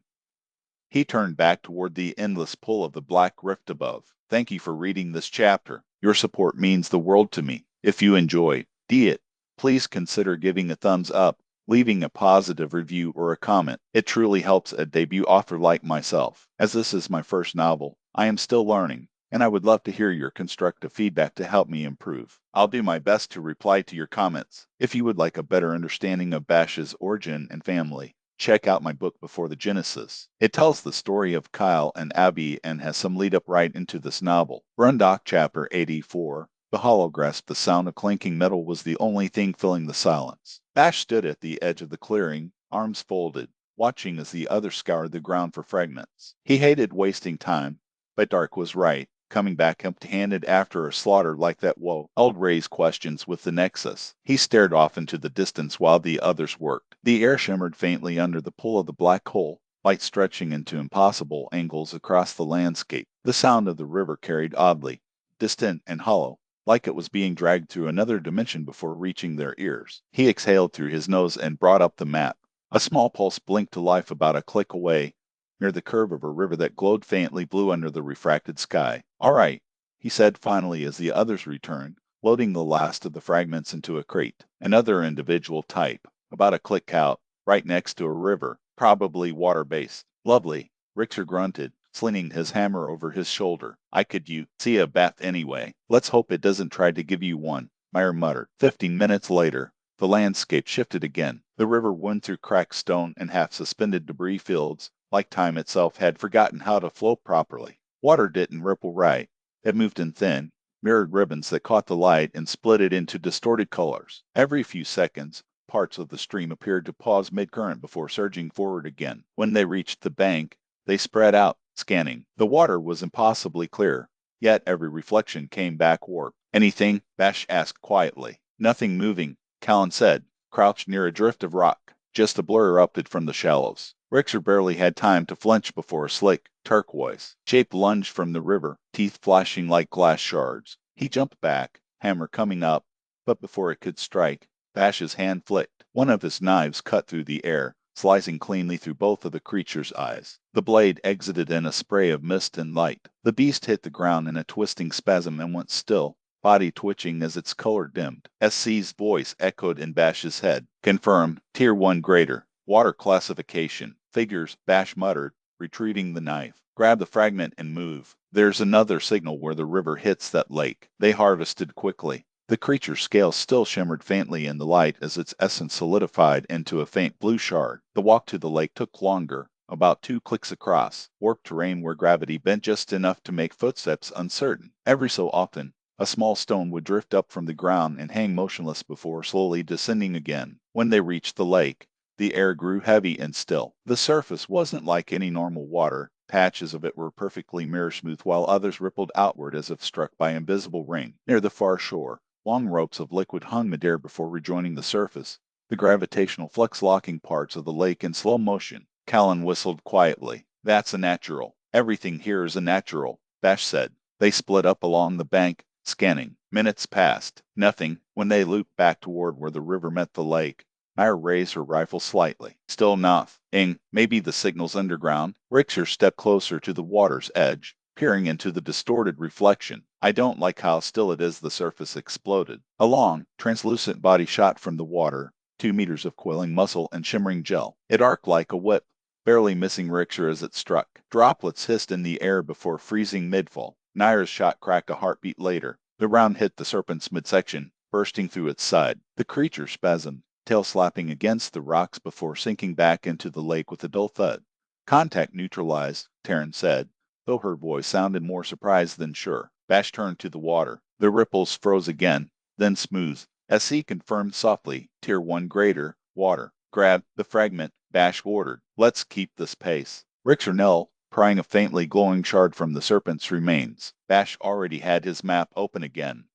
[SPEAKER 1] He turned back toward the endless pull of the black rift above. Thank you for reading this chapter. Your support means the world to me. If you enjoy it, please consider giving a thumbs up, leaving a positive review or a comment. It truly helps a debut author like myself. As this is my first novel, I am still learning, and I would love to hear your constructive feedback to help me improve. I'll do my best to reply to your comments. If you would like a better understanding of Bash's origin and family, check out my book Before the Genesis. It tells the story of Kyle and Abby and has some lead up right into this novel. Brundock Chapter 84. The hollow grasp, the sound of clanking metal was the only thing filling the silence. Bash stood at the edge of the clearing, arms folded, watching as the others scoured the ground for fragments. He hated wasting time, but Dark was right. coming back empty-handed after a slaughter like that? Whoa. Eld raised questions with the Nexus. He stared off into the distance while the others worked. The air shimmered faintly under the pull of the black hole, light stretching into impossible angles across the landscape. The sound of the river carried oddly, distant and hollow, like it was being dragged through another dimension before reaching their ears. He exhaled through his nose and brought up the map. A small pulse blinked to life about a click away, near the curve of a river that glowed faintly blue under the refracted sky. "All right," he said finally as the others returned, loading the last of the fragments into a crate. Another individual type, about a click out, right next to a river, probably water-based. "Lovely," Richter grunted, slinging his hammer over his shoulder. "I could see a bath anyway. Let's hope it doesn't try to give you one," Meyer muttered. 15 minutes later, the landscape shifted again. The river wound through cracked stone and half-suspended debris fields, like time itself had forgotten how to flow properly. Water didn't ripple right. It moved in thin, mirrored ribbons that caught the light and split it into distorted colors. Every few seconds, parts of the stream appeared to pause mid-current before surging forward again. When they reached the bank, they spread out, scanning. The water was impossibly clear, yet every reflection came back warped. "Anything?" Bash asked quietly. "Nothing moving," Callan said, crouched near a drift of rock. Just a blur erupted from the shallows. Richter barely had time to flinch before a slick, turquoise shape lunged from the river, teeth flashing like glass shards. He jumped back, hammer coming up, but before it could strike, Bash's hand flicked. One of his knives cut through the air, slicing cleanly through both of the creature's eyes. The blade exited in a spray of mist and light. The beast hit the ground in a twisting spasm and went still, body twitching as its color dimmed. SC's voice echoed in Bash's head. "Confirmed. Tier 1 greater. Water classification. Figures," Bash muttered, retrieving the knife. "Grab the fragment and move. There's another signal where the river hits that lake." They harvested quickly. The creature's scales still shimmered faintly in the light as its essence solidified into a faint blue shard. The walk to the lake took longer, about 2 clicks across, warped terrain where gravity bent just enough to make footsteps uncertain. Every so often, a small stone would drift up from the ground and hang motionless before slowly descending again. When they reached the lake, the air grew heavy and still. The surface wasn't like any normal water. Patches of it were perfectly mirror-smooth while others rippled outward as if struck by an invisible ring. Near the far shore, long ropes of liquid hung midair before rejoining the surface, the gravitational flux locking parts of the lake in slow motion. Callan whistled quietly. "That's a natural. Everything here is a natural," Bash said. They split up along the bank, scanning. Minutes passed. Nothing. When they looped back toward where the river met the lake, Myra raised her rifle slightly. "Still nothing. Maybe the signal's underground." Richter stepped closer to the water's edge, peering into the distorted reflection. "I don't like how still it is." The surface exploded. A long, translucent body shot from the water, 2 meters of coiling muscle and shimmering gel. It arced like a whip, barely missing Richter as it struck. Droplets hissed in the air before freezing midfall. Naira's shot cracked a heartbeat later. The round hit the serpent's midsection, bursting through its side. The creature spasmed, tail slapping against the rocks before sinking back into the lake with a dull thud. "Contact neutralized," Taryn said, though her voice sounded more surprised than sure. Bash turned to the water. The ripples froze again, then smoothed. SC confirmed softly. "Tier 1 greater. Water." "Grab the fragment," Bash ordered. "Let's keep this pace." Richter knelt, prying a faintly glowing shard from the serpent's remains. Bash already had his map open again.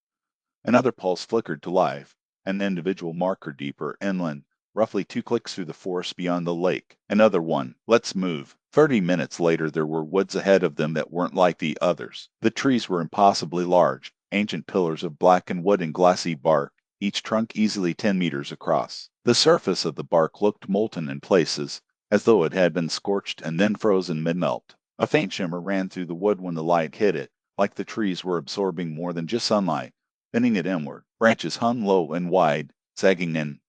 [SPEAKER 1] Another pulse flickered to life, an individual marker deeper inland, roughly 2 clicks through the forest beyond the lake. Another one. "Let's move." 30 minutes later there were woods ahead of them that weren't like the others. The trees were impossibly large, ancient pillars of blackened wood and glassy bark, each trunk easily 10 meters across. The surface of the bark looked molten in places, as though it had been scorched and then frozen mid-melt. A faint shimmer ran through the wood when the light hit it, like the trees were absorbing more than just sunlight, bending it inward. Branches hung low and wide, sagging in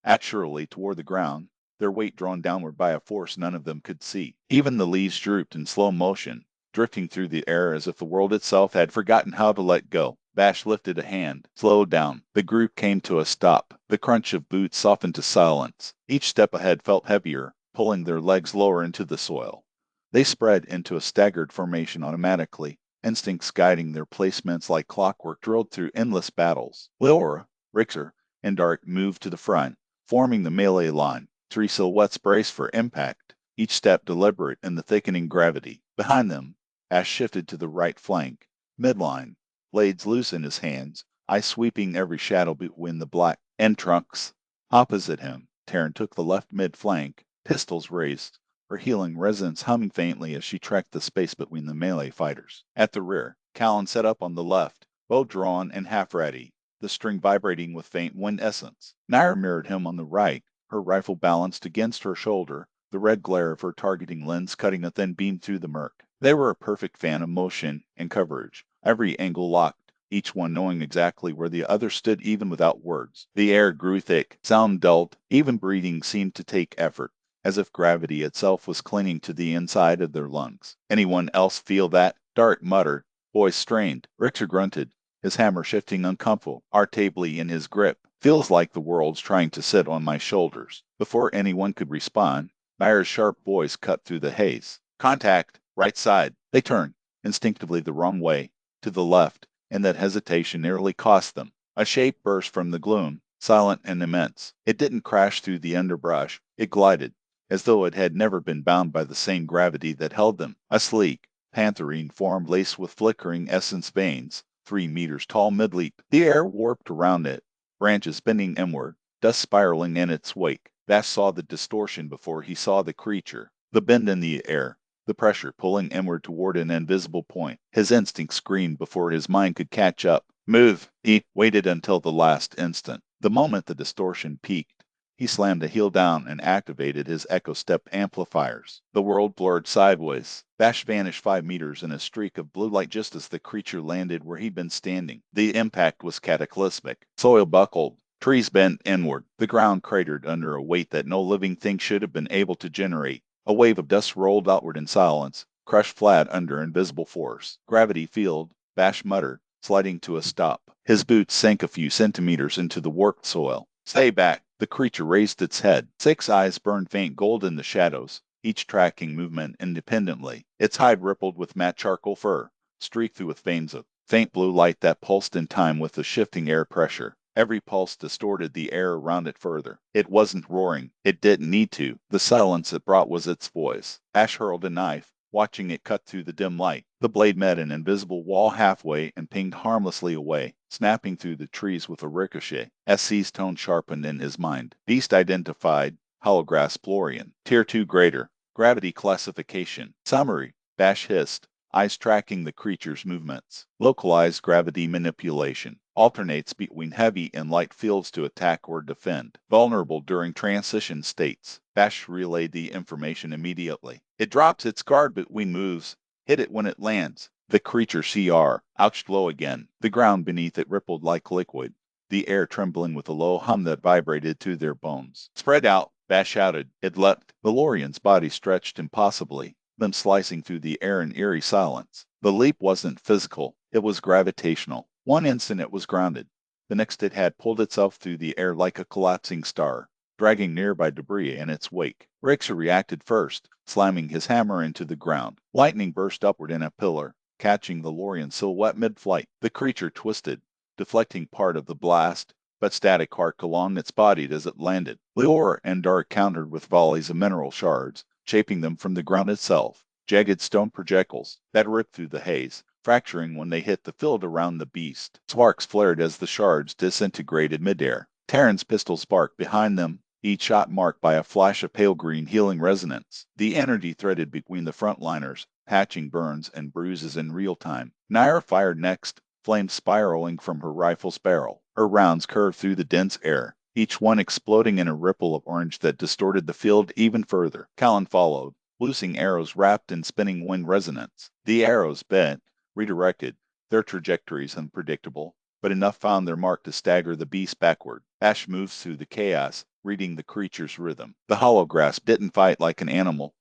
[SPEAKER 1] naturally toward the ground, their weight drawn downward by a force none of them could see. Even the leaves drooped in slow motion, drifting through the air as if the world itself had forgotten how to let go. Bash lifted a hand, slowed down. The group came to a stop. The crunch of boots softened to silence. Each step ahead felt heavier, pulling their legs lower into the soil. They spread into a staggered formation automatically, instincts guiding their placements like clockwork drilled through endless battles. Leora, Richter, and Dart moved to the front, forming the melee line. 3 silhouettes braced for impact, each step deliberate in the thickening gravity. Behind them, Ash shifted to the right flank, midline, blades loose in his hands, eyes sweeping every shadow between the black end trunks. Opposite him, Taryn took the left mid-flank, pistols raised, her healing resonance humming faintly as she tracked the space between the melee fighters. At the rear, Callan set up on the left, bow drawn and half ready, the string vibrating with faint wind essence. Naira mirrored him on the right, her rifle balanced against her shoulder, the red glare of her targeting lens cutting a thin beam through the murk. They were a perfect fan of motion and coverage, every angle locked, each one knowing exactly where the other stood even without words. The air grew thick, sound dulled, even breathing seemed to take effort, as if gravity itself was clinging to the inside of their lungs. Anyone else feel that? Dart muttered, voice strained. Richter grunted, his hammer shifting uncomfortably in his grip. Feels like the world's trying to sit on my shoulders. Before anyone could respond, Naira's sharp voice cut through the haze. Contact, right side. They turned, instinctively the wrong way, to the left, and that hesitation nearly cost them. A shape burst from the gloom, silent and immense. It didn't crash through the underbrush. It glided, as though it had never been bound by the same gravity that held them. A sleek, pantherine form laced with flickering essence veins, 3 meters tall mid-leap. The air warped around it, branches bending inward, dust spiraling in its wake. Vash saw the distortion before he saw the creature. The bend in the air, the pressure pulling inward toward an invisible point. His instinct screamed before his mind could catch up. Move! He waited until the last instant. The moment the distortion peaked, he slammed the heel down and activated his echo step amplifiers. The world blurred sideways. Vash vanished 5 meters in a streak of blue light just as the creature landed where he'd been standing. The impact was cataclysmic. Soil buckled. Trees bent inward. The ground cratered under a weight that no living thing should have been able to generate. A wave of dust rolled outward in silence, crushed flat under invisible force. Gravity field, Vash muttered, sliding to a stop. His boots sank a few centimeters into the warped soil. Stay back. The creature raised its head. 6 eyes burned faint gold in the shadows, each tracking movement independently. Its hide rippled with matte charcoal fur, streaked through with veins of faint blue light that pulsed in time with the shifting air pressure. Every pulse distorted the air around it further. It wasn't roaring. It didn't need to. The silence it brought was its voice. Ash hurled a knife, watching it cut through the dim light. The blade met an invisible wall halfway and pinged harmlessly away, snapping through the trees with a ricochet. SC's tone sharpened in his mind. Beast identified, holographs Florian. Tier 2 greater. Gravity classification. Summary. Vash hissed, eyes tracking the creature's movements. Localized gravity manipulation. Alternates between heavy and light fields to attack or defend. Vulnerable during transition states. Vash relayed the information immediately. It drops its guard between moves. Hit it when it lands. The creature CR. Ouched low again. The ground beneath it rippled like liquid, the air trembling with a low hum that vibrated to their bones. Spread out, Vash shouted. It leapt. The Lorian's body stretched impossibly, them slicing through the air in eerie silence. The leap wasn't physical. It was gravitational. One instant it was grounded. The next it had pulled itself through the air like a collapsing star, dragging nearby debris in its wake. Rixa reacted first, slamming his hammer into the ground. Lightning burst upward in a pillar, catching the Lorian silhouette mid-flight. The creature twisted, deflecting part of the blast, but static arc along its body as it landed. Leora and Dark countered with volleys of mineral shards, shaping them from the ground itself. Jagged stone projectiles that ripped through the haze, fracturing when they hit the field around the beast. Sparks flared as the shards disintegrated midair. Terran's pistol sparked behind them, each shot marked by a flash of pale green healing resonance. The energy threaded between the frontliners, patching burns and bruises in real time. Naira fired next, flames spiraling from her rifle's barrel. Her rounds curved through the dense air, each one exploding in a ripple of orange that distorted the field even further. Callan followed, loosing arrows wrapped in spinning wind resonance. The arrows bent, redirected, their trajectories unpredictable, but enough found their mark to stagger the beast backward. Ash moves through the chaos, reading the creature's rhythm. The holograph didn't fight like an animal.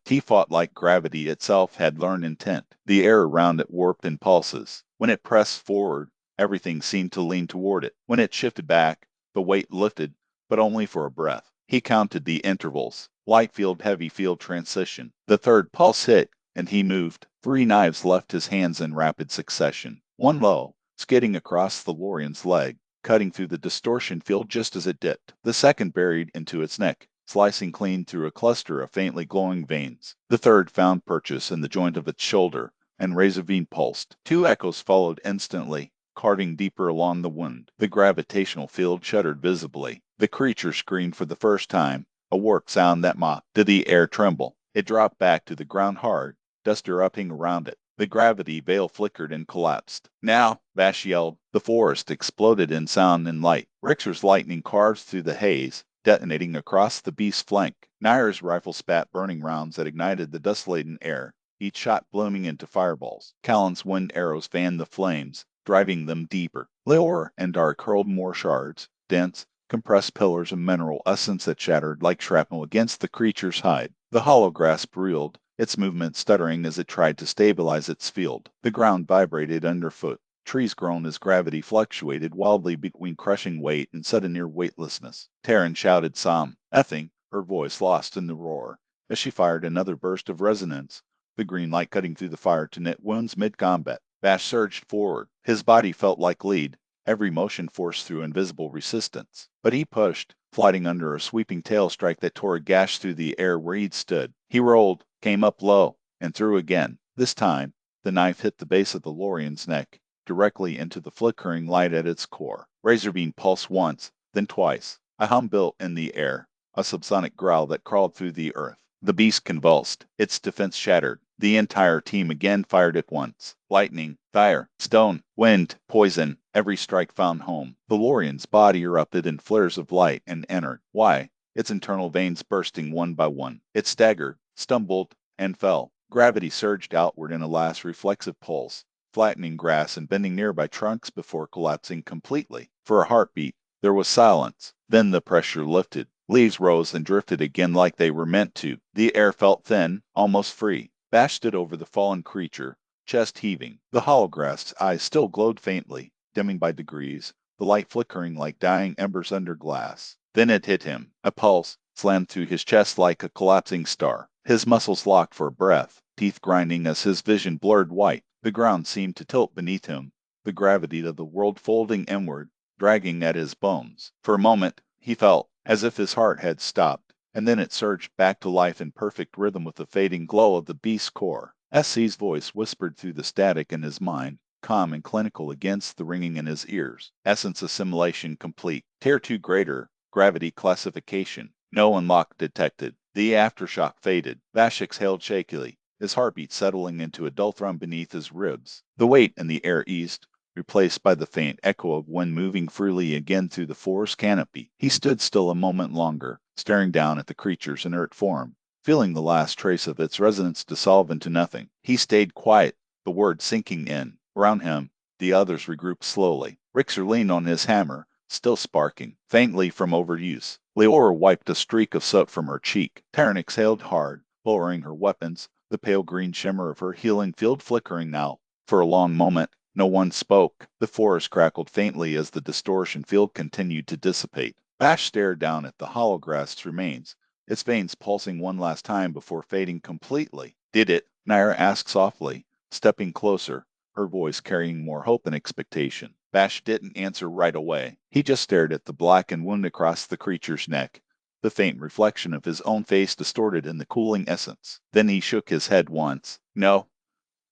[SPEAKER 1] He fought like gravity itself had learned intent. The air around it warped in pulses. When it pressed forward, everything seemed to lean toward it. When it shifted back, the weight lifted, but only for a breath. He counted the intervals. Light field, heavy field transition. The third pulse hit, and he moved. 3 knives left his hands in rapid succession. One low, skidding across the Lorian's leg, cutting through the distortion field just as it dipped. The second buried into its neck, slicing clean through a cluster of faintly glowing veins. The third found purchase in the joint of its shoulder, and Razorvine pulsed. Two echoes followed instantly, carving deeper along the wind. The gravitational field shuddered visibly. The creature screamed for the first time, a warped sound that mocked. Did the air tremble? It dropped back to the ground hard, dust erupting around it. The gravity veil flickered and collapsed. Now, Vash yelled. The forest exploded in sound and light. Rixer's lightning carved through the haze, detonating across the beast's flank. Nair's rifle spat burning rounds that ignited the dust-laden air, each shot blooming into fireballs. Callan's wind arrows fanned the flames, driving them deeper. Leor and Dark hurled more shards, dense, compressed pillars of mineral essence that shattered like shrapnel against the creature's hide. The hollow grasp reeled, its movement stuttering as it tried to stabilize its field. The ground vibrated underfoot. Trees groaned as gravity fluctuated wildly between crushing weight and sudden near weightlessness. Taryn shouted Psalm, Ething, her voice lost in the roar, as she fired another burst of resonance, the green light cutting through the fire to knit wounds mid-combat. Vash surged forward. His body felt like lead, every motion forced through invisible resistance. But he pushed, floating under a sweeping tail strike that tore a gash through the air where he'd stood. He rolled, came up low, and threw again. This time, the knife hit the base of the Lorian's neck, directly into the flickering light at its core. Razorbeam pulsed once, then twice. A hum built in the air, a subsonic growl that crawled through the earth. The beast convulsed, its defense shattered. The entire team again fired at once. Lightning, fire, stone, wind, poison, every strike found home. The Lorian's body erupted in flares of light and entered. Why? Its internal veins bursting one by one. It staggered, stumbled, and fell. Gravity surged outward in a last reflexive pulse, flattening grass and bending nearby trunks before collapsing completely. For a heartbeat, there was silence. Then the pressure lifted. Leaves rose and drifted again like they were meant to. The air felt thin, almost free. Vash stood over the fallen creature, chest heaving. The holograph's eyes still glowed faintly, dimming by degrees, the light flickering like dying embers under glass. Then it hit him. A pulse slammed through his chest like a collapsing star. His muscles locked for a breath, teeth grinding as his vision blurred white. The ground seemed to tilt beneath him, the gravity of the world folding inward, dragging at his bones. For a moment, he felt as if his heart had stopped, and then it surged back to life in perfect rhythm with the fading glow of the beast's core. SC's voice whispered through the static in his mind, calm and clinical against the ringing in his ears. Essence assimilation complete. Tier 2 greater, gravity classification. No unlock detected. The aftershock faded. Vash exhaled shakily, his heartbeat settling into a dull thrum beneath his ribs. The weight in the air eased, replaced by the faint echo of wind moving freely again through the forest canopy. He stood still a moment longer, staring down at the creature's inert form, feeling the last trace of its resonance dissolve into nothing. He stayed quiet, the words sinking in. Around him, the others regrouped slowly. Rixer leaned on his hammer, still sparking, faintly from overuse. Leora wiped a streak of soot from her cheek. Taryn exhaled hard, lowering her weapons, the pale green shimmer of her healing field flickering now. For a long moment, no one spoke. The forest crackled faintly as the distortion field continued to dissipate. Vash stared down at the holograph's remains, its veins pulsing one last time before fading completely. Did it? Naira asked softly, stepping closer, her voice carrying more hope than expectation. Vash didn't answer right away. He just stared at the blackened wound across the creature's neck, the faint reflection of his own face distorted in the cooling essence. Then he shook his head once. No.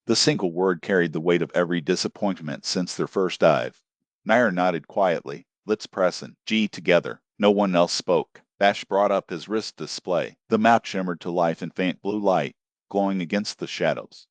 [SPEAKER 1] The single word carried the weight of every disappointment since their first dive. Nair nodded quietly, lips pressing, G together. No one else spoke. Vash brought up his wrist display. The map shimmered to life in faint blue light, glowing against the shadows.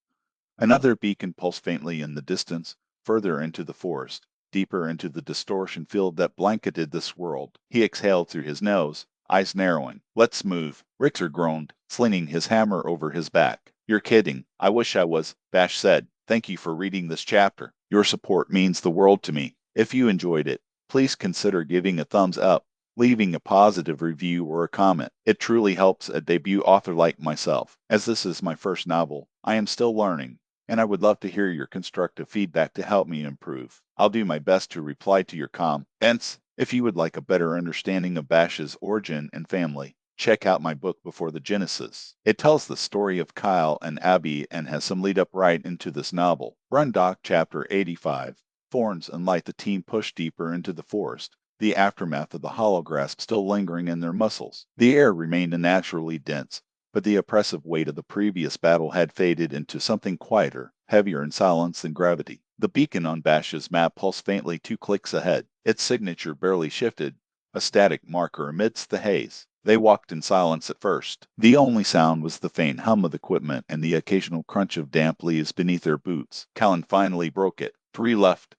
[SPEAKER 1] Another beacon pulsed faintly in the distance, further into the forest, deeper into the distortion field that blanketed this world. He exhaled through his nose, eyes narrowing. Let's move. Richter groaned, slinging his hammer over his back. You're kidding. I wish I was. Vash said, thank you for reading this chapter. Your support means the world to me. If you enjoyed it, please consider giving a thumbs up, leaving a positive review or a comment. It truly helps a debut author like myself. As this is my first novel, I am still learning, and I would love to hear your constructive feedback to help me improve. I'll do my best to reply to your comments. If you would like a better understanding of Vash's origin and family, check out my book Before the Genesis. It tells the story of Kyle and Abby and has some lead up right into this novel. Run Doc Chapter 85. Thorns and light the team push deeper into the forest, the aftermath of the hollow grasp still lingering in their muscles. The air remained unnaturally dense, but the oppressive weight of the previous battle had faded into something quieter, heavier in silence than gravity. The beacon on Bash's map pulsed faintly 2 clicks ahead. Its signature barely shifted, a static marker amidst the haze. They walked in silence at first. The only sound was the faint hum of equipment and the occasional crunch of damp leaves beneath their boots. Callan finally broke it. 3 left,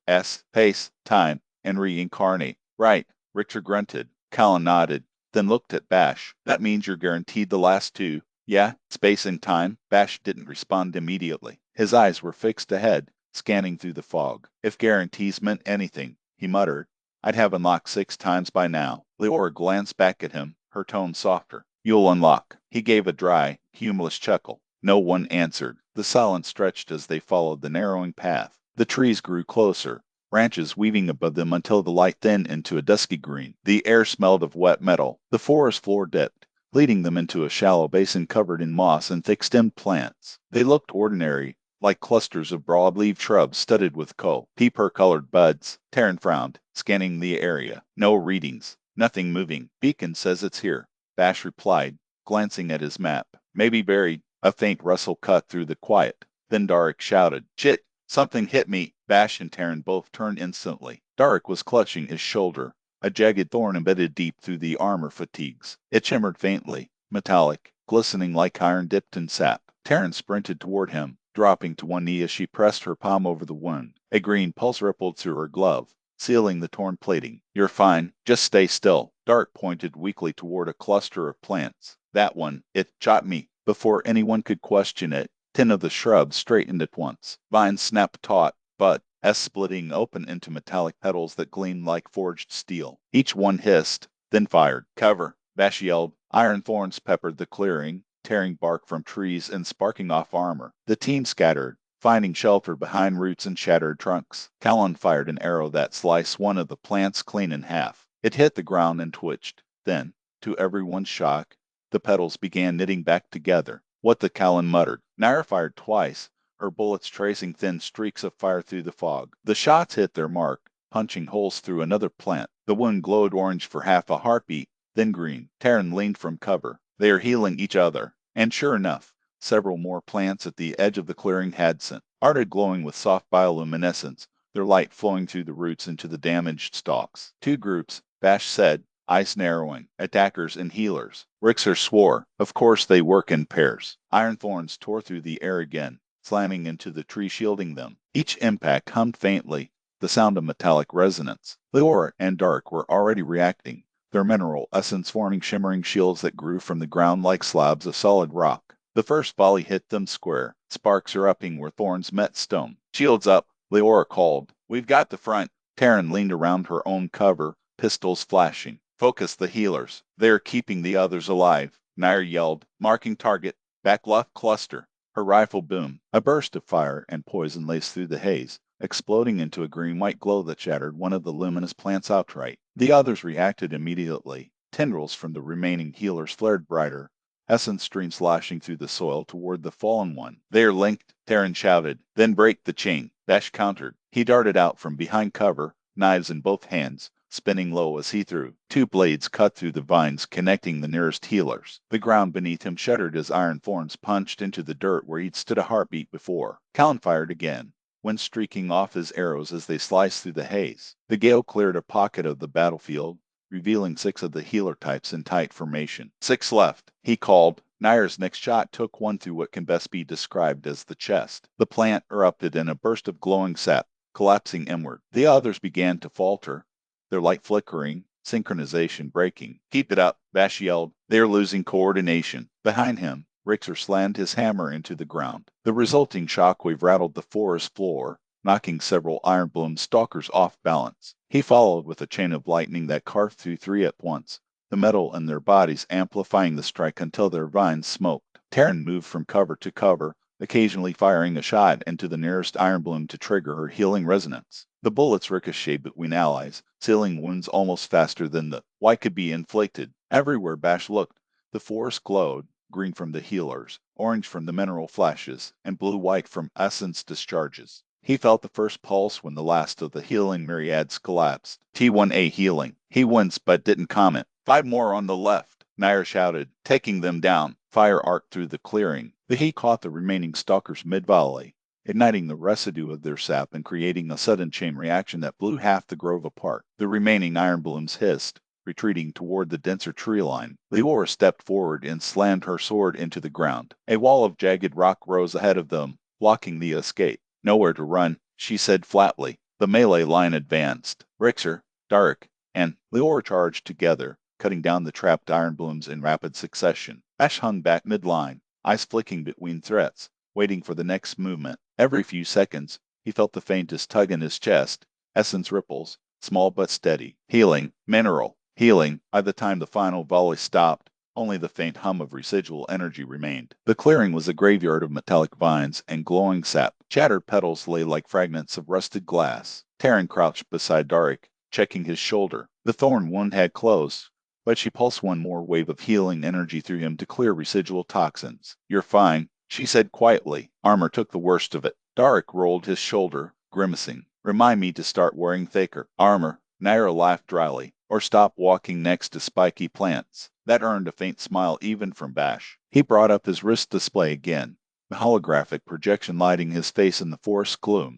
[SPEAKER 1] pace, time, and reincarnate. Right, Richter grunted. Callan nodded, then looked at Bash. That means you're guaranteed the last 2. Yeah, space and time. Bash didn't respond immediately. His eyes were fixed ahead, scanning through the fog. If guarantees meant anything, he muttered, I'd have unlocked 6 times by now. Leora glanced back at him, her tone softer. You'll unlock. He gave a dry, humorless chuckle. No one answered. The silence stretched as they followed the narrowing path. The trees grew closer, branches weaving above them until the light thinned into a dusky green. The air smelled of wet metal. The forest floor dipped, leading them into a shallow basin covered in moss and thick-stemmed plants. They looked ordinary, like clusters of broad-leaved shrubs studded with pea-colored buds. Taryn frowned, scanning the area. No readings. Nothing moving. Beacon says it's here, Bash replied, glancing at his map. Maybe buried. A faint rustle cut through the quiet. Then Darek shouted, Shit! Something hit me! Bash and Taryn both turned instantly. Darek was clutching his shoulder, a jagged thorn embedded deep through the armor fatigues. It shimmered faintly, metallic, glistening like iron dipped in sap. Taryn sprinted toward him, dropping to one knee as she pressed her palm over the wound. A green pulse rippled through her glove, sealing the torn plating. You're fine. Just stay still. Dark pointed weakly toward a cluster of plants. That one. It shot me. Before anyone could question it, 10 of the shrubs straightened at once. Vines snapped taut, but splitting open into metallic petals that gleamed like forged steel. Each one hissed, then fired. Cover! Bash yelled. Iron thorns peppered the clearing, tearing bark from trees and sparking off armor. The team scattered, finding shelter behind roots and shattered trunks. Callan fired an arrow that sliced one of the plants clean in half. It hit the ground and twitched. Then, to everyone's shock, the petals began knitting back together. What the Callan muttered. Nair fired twice, her bullets tracing thin streaks of fire through the fog. The shots hit their mark, punching holes through another plant. The wound glowed orange for half a heartbeat, then green. Taryn leaned from cover. They are healing each other. And sure enough, several more plants at the edge of the clearing had started glowing with soft bioluminescence, their light flowing through the roots into the damaged stalks. 2 groups, Bash said, eyes narrowing, attackers and healers. Rixer swore, of course they work in pairs. Iron thorns tore through the air again, slamming into the tree shielding them. Each impact hummed faintly, the sound of metallic resonance. Leora and Dark were already reacting, their mineral essence forming shimmering shields that grew from the ground like slabs of solid rock. The first volley hit them square, sparks erupting where thorns met stone. Shields up, Leora called. We've got the front. Taryn leaned around her own cover, pistols flashing. Focus the healers. They're keeping the others alive. Nair yelled, marking target. Back left cluster. Her rifle boomed. A burst of fire and poison laced through the haze, exploding into a green-white glow that shattered one of the luminous plants outright. The others reacted immediately. Tendrils from the remaining healers flared brighter, essence streams slashing through the soil toward the fallen one. They are linked, Taryn shouted. Then break the chain. Bash countered. He darted out from behind cover, knives in both hands, spinning low as he threw. 2 blades cut through the vines, connecting the nearest healers. The ground beneath him shuddered as iron thorns punched into the dirt where he'd stood a heartbeat before. Callan fired again, wind streaking off his arrows as they sliced through the haze. The gale cleared a pocket of the battlefield, revealing 6 of the healer types in tight formation. 6 left, he called. Nair's next shot took one through what can best be described as the chest. The plant erupted in a burst of glowing sap, collapsing inward. The others began to falter, their light flickering, synchronization breaking. Keep it up, Bash yelled. They're losing coordination. Behind him, Rixer slammed his hammer into the ground. The resulting shockwave rattled the forest floor, knocking several iron-bloomed stalkers off balance. He followed with a chain of lightning that carved through 3 at once, the metal in their bodies amplifying the strike until their vines smoked. Taryn moved from cover to cover, occasionally firing a shot into the nearest iron bloom to trigger her healing resonance. The bullets ricocheted between allies, sealing wounds almost faster than the white could be inflicted. Everywhere Bash looked, the forest glowed, green from the healers, orange from the mineral flashes, and blue-white from essence discharges. He felt the first pulse when the last of the healing myriads collapsed. T1A healing. He winced but didn't comment. 5 more on the left, Nair shouted, taking them down. Fire arced through the clearing. The heat caught the remaining stalkers mid-volley, igniting the residue of their sap and creating a sudden chain reaction that blew half the grove apart. The remaining iron blooms hissed, retreating toward the denser tree line. Leora stepped forward and slammed her sword into the ground. A wall of jagged rock rose ahead of them, blocking the escape. Nowhere to run, she said flatly. The melee line advanced. Rixer, Dark, and Leora charged together, cutting down the trapped iron blooms in rapid succession. Ash hung back midline, eyes flicking between threats, waiting for the next movement. Every few seconds, he felt the faintest tug in his chest. Essence ripples, small but steady. Healing, mineral, healing. By the time the final volley stopped, only the faint hum of residual energy remained. The clearing was a graveyard of metallic vines and glowing sap. Shattered petals lay like fragments of rusted glass. Taryn crouched beside Darik, checking his shoulder. The thorn wound had closed, but she pulsed one more wave of healing energy through him to clear residual toxins. You're fine, she said quietly. Armor took the worst of it. Darik rolled his shoulder, grimacing. Remind me to start wearing thicker armor. Naira laughed dryly. Or stop walking next to spiky plants. That earned a faint smile even from Bash. He brought up his wrist display again, the holographic projection lighting his face in the forest gloom.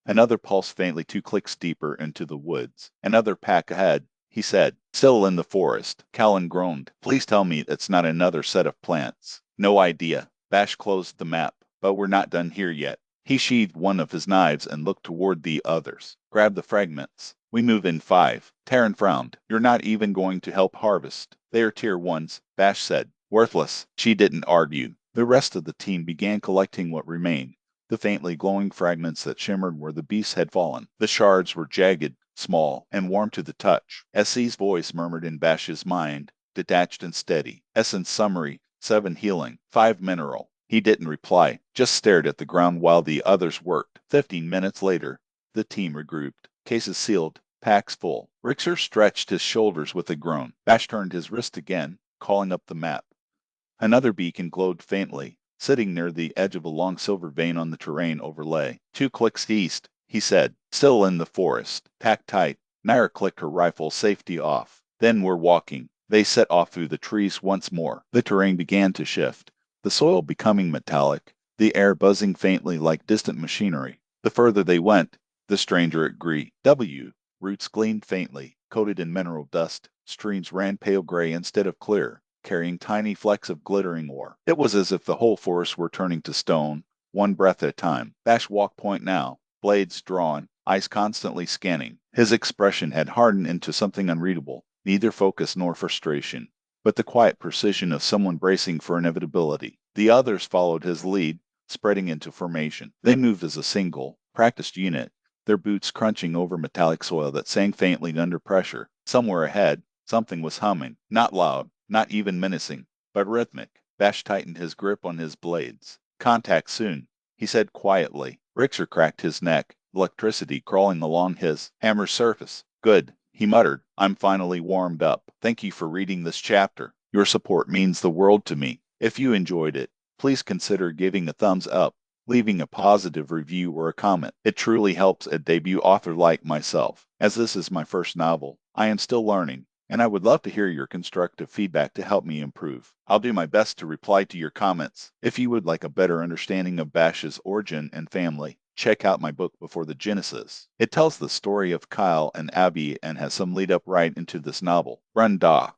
[SPEAKER 1] Another pulse faintly 2 clicks deeper into the woods. Another pack ahead, he said. Still in the forest. Callan groaned. Please tell me it's not another set of plants. No idea. Bash closed the map, but we're not done here yet. He sheathed one of his knives and looked toward the others. Grab the fragments. We move in 5. Taryn frowned. You're not even going to help harvest. They are tier 1s, Bash said. Worthless. She didn't argue. The rest of the team began collecting what remained. The faintly glowing fragments that shimmered where the beasts had fallen. The shards were jagged, small, and warm to the touch. Essie's voice murmured in Bash's mind, detached and steady. Essence summary, 7 healing, 5 mineral. He didn't reply, just stared at the ground while the others worked. 15 minutes later, the team regrouped. Cases sealed, packs full. Rixer stretched his shoulders with a groan. Bash turned his wrist again, calling up the map. Another beacon glowed faintly, sitting near the edge of a long silver vein on the terrain overlay. 2 clicks east, he said. Still in the forest. Packed tight. Naira clicked her rifle, safety off. Then we're walking. They set off through the trees once more. The terrain began to shift, the soil becoming metallic, the air buzzing faintly like distant machinery. The further they went, the stranger it grew. Roots gleamed faintly, coated in mineral dust. Streams ran pale gray instead of clear, carrying tiny flecks of glittering ore. It was as if the whole forest were turning to stone, one breath at a time. Bash walked point now, blades drawn, eyes constantly scanning. His expression had hardened into something unreadable, neither focus nor frustration, but the quiet precision of someone bracing for inevitability. The others followed his lead, spreading into formation. They moved as a single, practiced unit, their boots crunching over metallic soil that sang faintly under pressure. Somewhere ahead, something was humming, not loud, not even menacing, but rhythmic. Bash tightened his grip on his blades. Contact soon, he said quietly. Rixer cracked his neck, electricity crawling along his hammer's surface. Good, he muttered. I'm finally warmed up. Thank you for reading this chapter. Your support means the world to me. If you enjoyed it, please consider giving a thumbs up, leaving a positive review or a comment. It truly helps a debut author like myself. As this is my first novel, I am still learning, and I would love to hear your constructive feedback to help me improve. I'll do my best to reply to your comments. If you would like a better understanding of Bash's origin and family, check out my book Before the Genesis. It tells the story of Kyle and Abby and has some lead up right into this novel. Run Da.